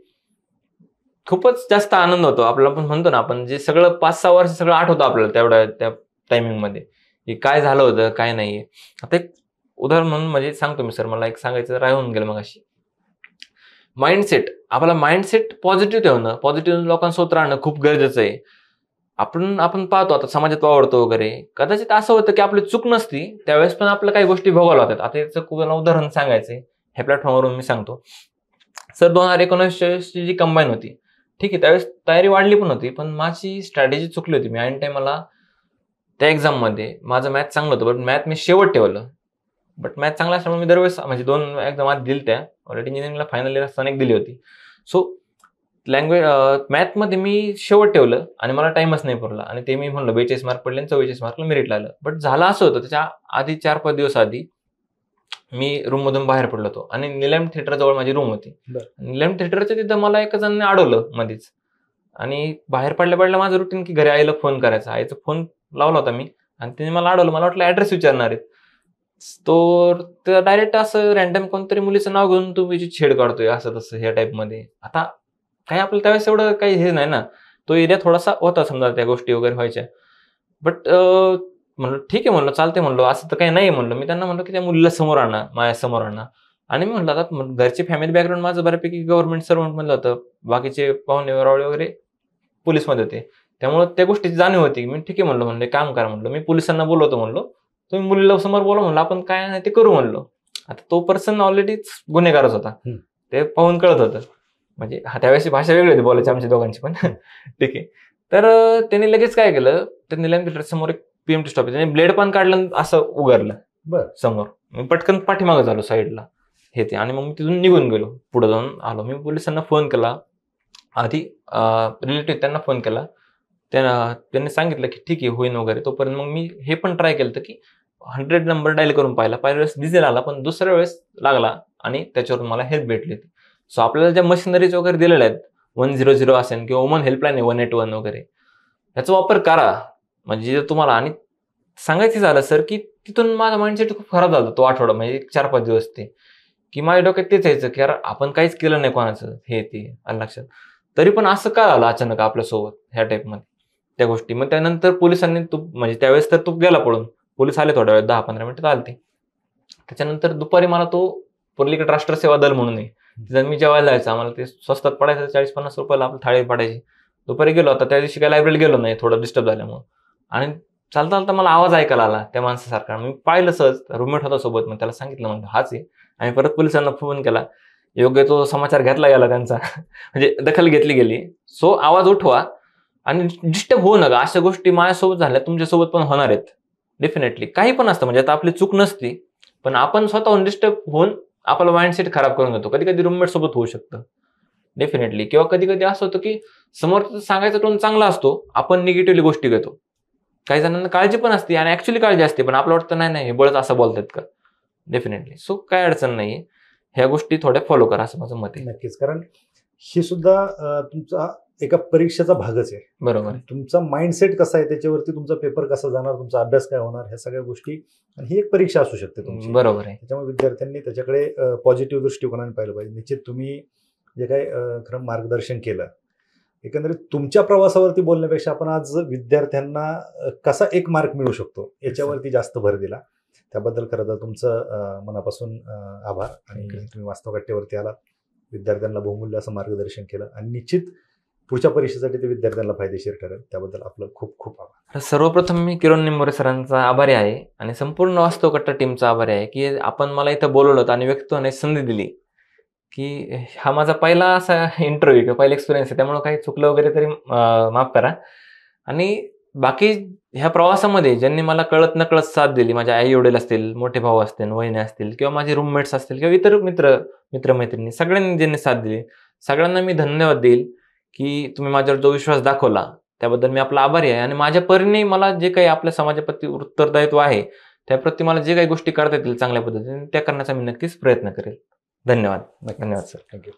खूपच जास्त आनंद होतो आपल्याला. पण म्हणतो ना आपण जे सगळं 5-6 वर्ष सगळं आठवतं आपल्याला त्या टायमिंगमध्ये की काय झालं होतं काय नाही. आता एक उदाहरण म्हणून म्हणजे सांगतो मी सर, मला एक सांगायचं राहून गेलं मगाशी. माइंडसेट, आपला माइंडसेट पॉझिटिव्ह ठेवणं, पॉझिटिव्ह लोकांसोबत राहणं खूप गरजेचं आहे. आपण पाहतो आता समाजात वावरतो वगैरे, कदाचित असं होतं की आपली चूक नसती त्यावेळेस पण आपल्या काही गोष्टी भोगाव्या लागतात. आता याचं उदाहरण सांगायचंय ह्या प्लॅटफॉर्मवरून मी सांगतो. सर 2019ची जी कंबाईन होती, ठीक आहे त्यावेळेस तयारी वाढली पण होती, पण माझी स्ट्रॅटेजी चुकली होती. मी ऐन टाइमला त्या एक्झाममध्ये माझं मॅथ चांगलं होतं, बट मॅथ मी शेवट ठेवलं. बट मॅथ चांगला असल्यामुळे मी दरवेळेस म्हणजे 2 एक्झाम आधी दिली, त्या ऑलरेडी इंजिनिअरिंगला फायनल इयर असताना एक दिली होती. सो मॅथमध्ये मी शेवट ठेवलं आणि मला टाइमच नाही पुरला आणि ते मी म्हणलं 42 मार्क पडले आणि 44 मार्कला मेरिट लागलं. बट झालं असं होतं त्याच्या आधी 4-5 दिवस आधी मी रूममधून बाहेर पडलो होतो आणि निलम थिएटर जवळ माझी रूम होती. निलम थिएटरच्या तिथं मला एका जणांनी अडवलं मध्येच आणि बाहेर पडल्या माझं रुटीन की घरी आईला फोन करायचा. आईचा फोन लावला होता मी आणि तिने मला अडवलं. मला वाटलं ऍड्रेस विचारणार आहेत. तो डायरेक्ट असं रॅन्डम कोणतरी मुलीचं नाव घेऊन तू त्याची छेड काढतोय असं तसं ह्या टाईपमध्ये. आता काही आपलं त्यावेळेस एवढं काही हे नाही ना, तो एरिया थोडासा होता समजा त्या गोष्टी वगैरे व्हायच्या. बट म्हणलं ठीक आहे, म्हणलं चालते, म्हणलं असं तर काही नाही म्हणलं. मी त्यांना म्हणलं की त्या मुलीला समोर आणा, माझ्या समोर आणा. आणि मी म्हणलं आता घरचे फॅमिली बॅकग्राऊंड माझं बऱ्यापैकी गव्हर्नमेंट सर्वंट म्हणलं होतं, बाकीचे पाहुणे वरावळे वगैरे पोलीसमध्ये होते, त्यामुळे त्या गोष्टीची जाणीव होती. मी ठीक आहे म्हणलं काम करा म्हणलं, मी पोलिसांना बोलवतो म्हणलो, तुम्ही मुलीला समोर बोला म्हणलं, आपण काय नाही ते करू म्हणलो. आता तो पर्सन ऑलरेडीच गुन्हेगारच होता, ते पाहून कळत होतं. म्हणजे त्यावेळेस भाषा वेगळी होती बोलायची आमच्या दोघांची पण. ठीक आहे. तर त्यांनी लगेच काय केलं, तर निलम थिएटर समोर एक पीएमटी स्टॉप आहे, त्यांनी ब्लेड पण काढलं असं उगारलं बरं. समोर. मी पटकन पाठीमागं झालो साईडला हे ते, आणि मग मी तिथून निघून गेलो, पुढे जाऊन आलो. मी पोलिसांना फोन केला आधी, रिलेटिव्ह त्यांना फोन केला, त्यांनी सांगितलं की ठीक आहे होईन वगैरे. तोपर्यंत मग मी हे पण ट्राय केलं की 100 नंबर डायल करून पाहिला. पहिल्या वेळेस डिझेल आला, पण दुसऱ्या वेळेस लागला आणि त्याच्यावरून मला हेल्प भेटली. सो आपल्याला ज्या मशिनरीज वगैरे दिलेल्या आहेत, 100 असेल किंवा वुमन हेल्पलाईन आहे 181 वगैरे, याचा वापर करा. म्हणजे तुम्हाला, आणि सांगायचं झालं सर की तिथून माझा माइंडसेट खूप खराब झाला तो आठवडा, म्हणजे 4-5 दिवस ते, की माझ्या डोक्यात तेच यायचं की यार आपण काहीच केलं नाही कोणाचं हे ते आलं लक्षात. तरी पण असं का झालं अचानक आपल्यासोबत ह्या टाईपमध्ये त्या गोष्टी. मग त्यानंतर पोलिसांनी म्हणजे त्यावेळेस तर तो गेला पळून, पोलीस आले थोड्या वेळ 10-15 मिनिटात आले ते. त्याच्यानंतर दुपारी मला तो पलीकडे राष्ट्रसेवा दल म्हणून आहे, तिथं मी जेवायला जायचं, आम्हाला ते स्वस्तात पडायचं, 40-50 रुपयाला आपली थाळी पडायची. दुपारी गेलो, आता त्या दिवशी काय लायब्ररीत गेलो नाही, थोडं डिस्टर्ब झाल्यामुळे. आणि चालता चालता मला आवाज ऐकायला आला त्या माणसासारखा. मी पाहिलं सहज, रूममेट होता सोबत, मग त्याला सांगितलं, म्हणतो हाच आहे. आम्ही परत पोलिसांना फोन केला, योग्य तो समाचार घेतला गेला त्यांचा, म्हणजे दखल घेतली गेली. सो आवाज उठवा आणि डिस्टर्ब होऊ नका. अशा गोष्टी माझ्यासोबत झाल्या, तुमच्यासोबत पण होणार आहेत डेफिनेटली. काही पण असतं, म्हणजे आता आपली चूक नसती, पण आपण स्वतःहून डिस्टर्ब होऊन आपला माइंडसेट खराब करून घेतो. कधी कधी रूममेट सोबत होऊ शकतं डेफिनेटली. किंवा कधी कधी असं होतं की समोर सांगायचा टोन चांगला असतो, आपण निगेटिव्हली गोष्टी घेतो. काही जणांना काळजी पण असते आणि ऍक्च्युअली काळजी असते, पण आपलं वाटतं नाही हे बळच असं बोलतात का. डेफिनेटली. सो काय अडचण नाहीये, ह्या गोष्टी थोड्या फॉलो करा असं माझं मत आहे. नक्कीच, कारण ही सुद्धा तुमचा एका परीक्षेचा भागच आहे. बरोबर. तुमचा माइंडसेट कसा आहे त्याच्यावरती तुमचा पेपर कसा जाणार, तुमचा अभ्यास काय होणार, ह्या सगळ्या गोष्टी, आणि ही एक परीक्षा असू शकते तुमची. बरोबर आहे. त्याच्यामुळे विद्यार्थ्यांनी त्याच्याकडे पॉझिटिव्ह दृष्टिकोनाने पाहिलं पाहिजे. निश्चित तुम्ही जे काही खरं मार्गदर्शन केलं, एकंदरीत तुमच्या प्रवासावरती बोलण्यापेक्षा आपण आज विद्यार्थ्यांना कसा 1 मार्क मिळू शकतो याच्यावरती जास्त भर दिला. त्याबद्दल खरं तर तुमचं मनापासून आभार. आणि तुम्ही वास्तवकट्टेवरती आलात, विद्यार्थ्यांना बहुमूल्य असं मार्गदर्शन केलं, आणि निश्चित पुढच्या परीक्षेसाठी ते विद्यार्थ्यांना फायदेशीर ठरेल. त्याबद्दल आपलं खूप खूप आभार. सर्वप्रथम मी किरण निंबोरे सरांचा आभारी आहे, आणि संपूर्ण वास्तवकट्टा टीमचा आभारी आहे की आपण मला इथं बोलवलं आणि व्यक्त होण्याची संधी दिली. की हा माझा पहिला असा इंटरव्ह्यू किंवा पहिला एक्सपिरियन्स आहे, त्यामुळे काही चुकलं वगैरे तरी माफ करा. आणि बाकी ह्या प्रवासामध्ये ज्यांनी मला कळत नकळत साथ दिली, माझे आई वडील असतील, मोठे भाऊ असतील, वहिनी असतील, किंवा माझे रूममेट्स असतील, किंवा इतर मित्रमैत्रिणी, सगळ्यांनी ज्यांनी साथ दिली, सगळ्यांना मी धन्यवाद देईल की तुम्ही माझ्यावर जो विश्वास दाखवला त्याबद्दल मी आपला आभारी आहे. आणि माझ्या परीने मला जे काही आपल्या समाजाप्रती उत्तरदायित्व आहे, त्याप्रती मला जे काही गोष्टी करता येतील चांगल्या पद्धतीने त्या करण्याचा मी नक्कीच प्रयत्न करेल. धन्यवाद. धन्यवाद सर. थँक्यू.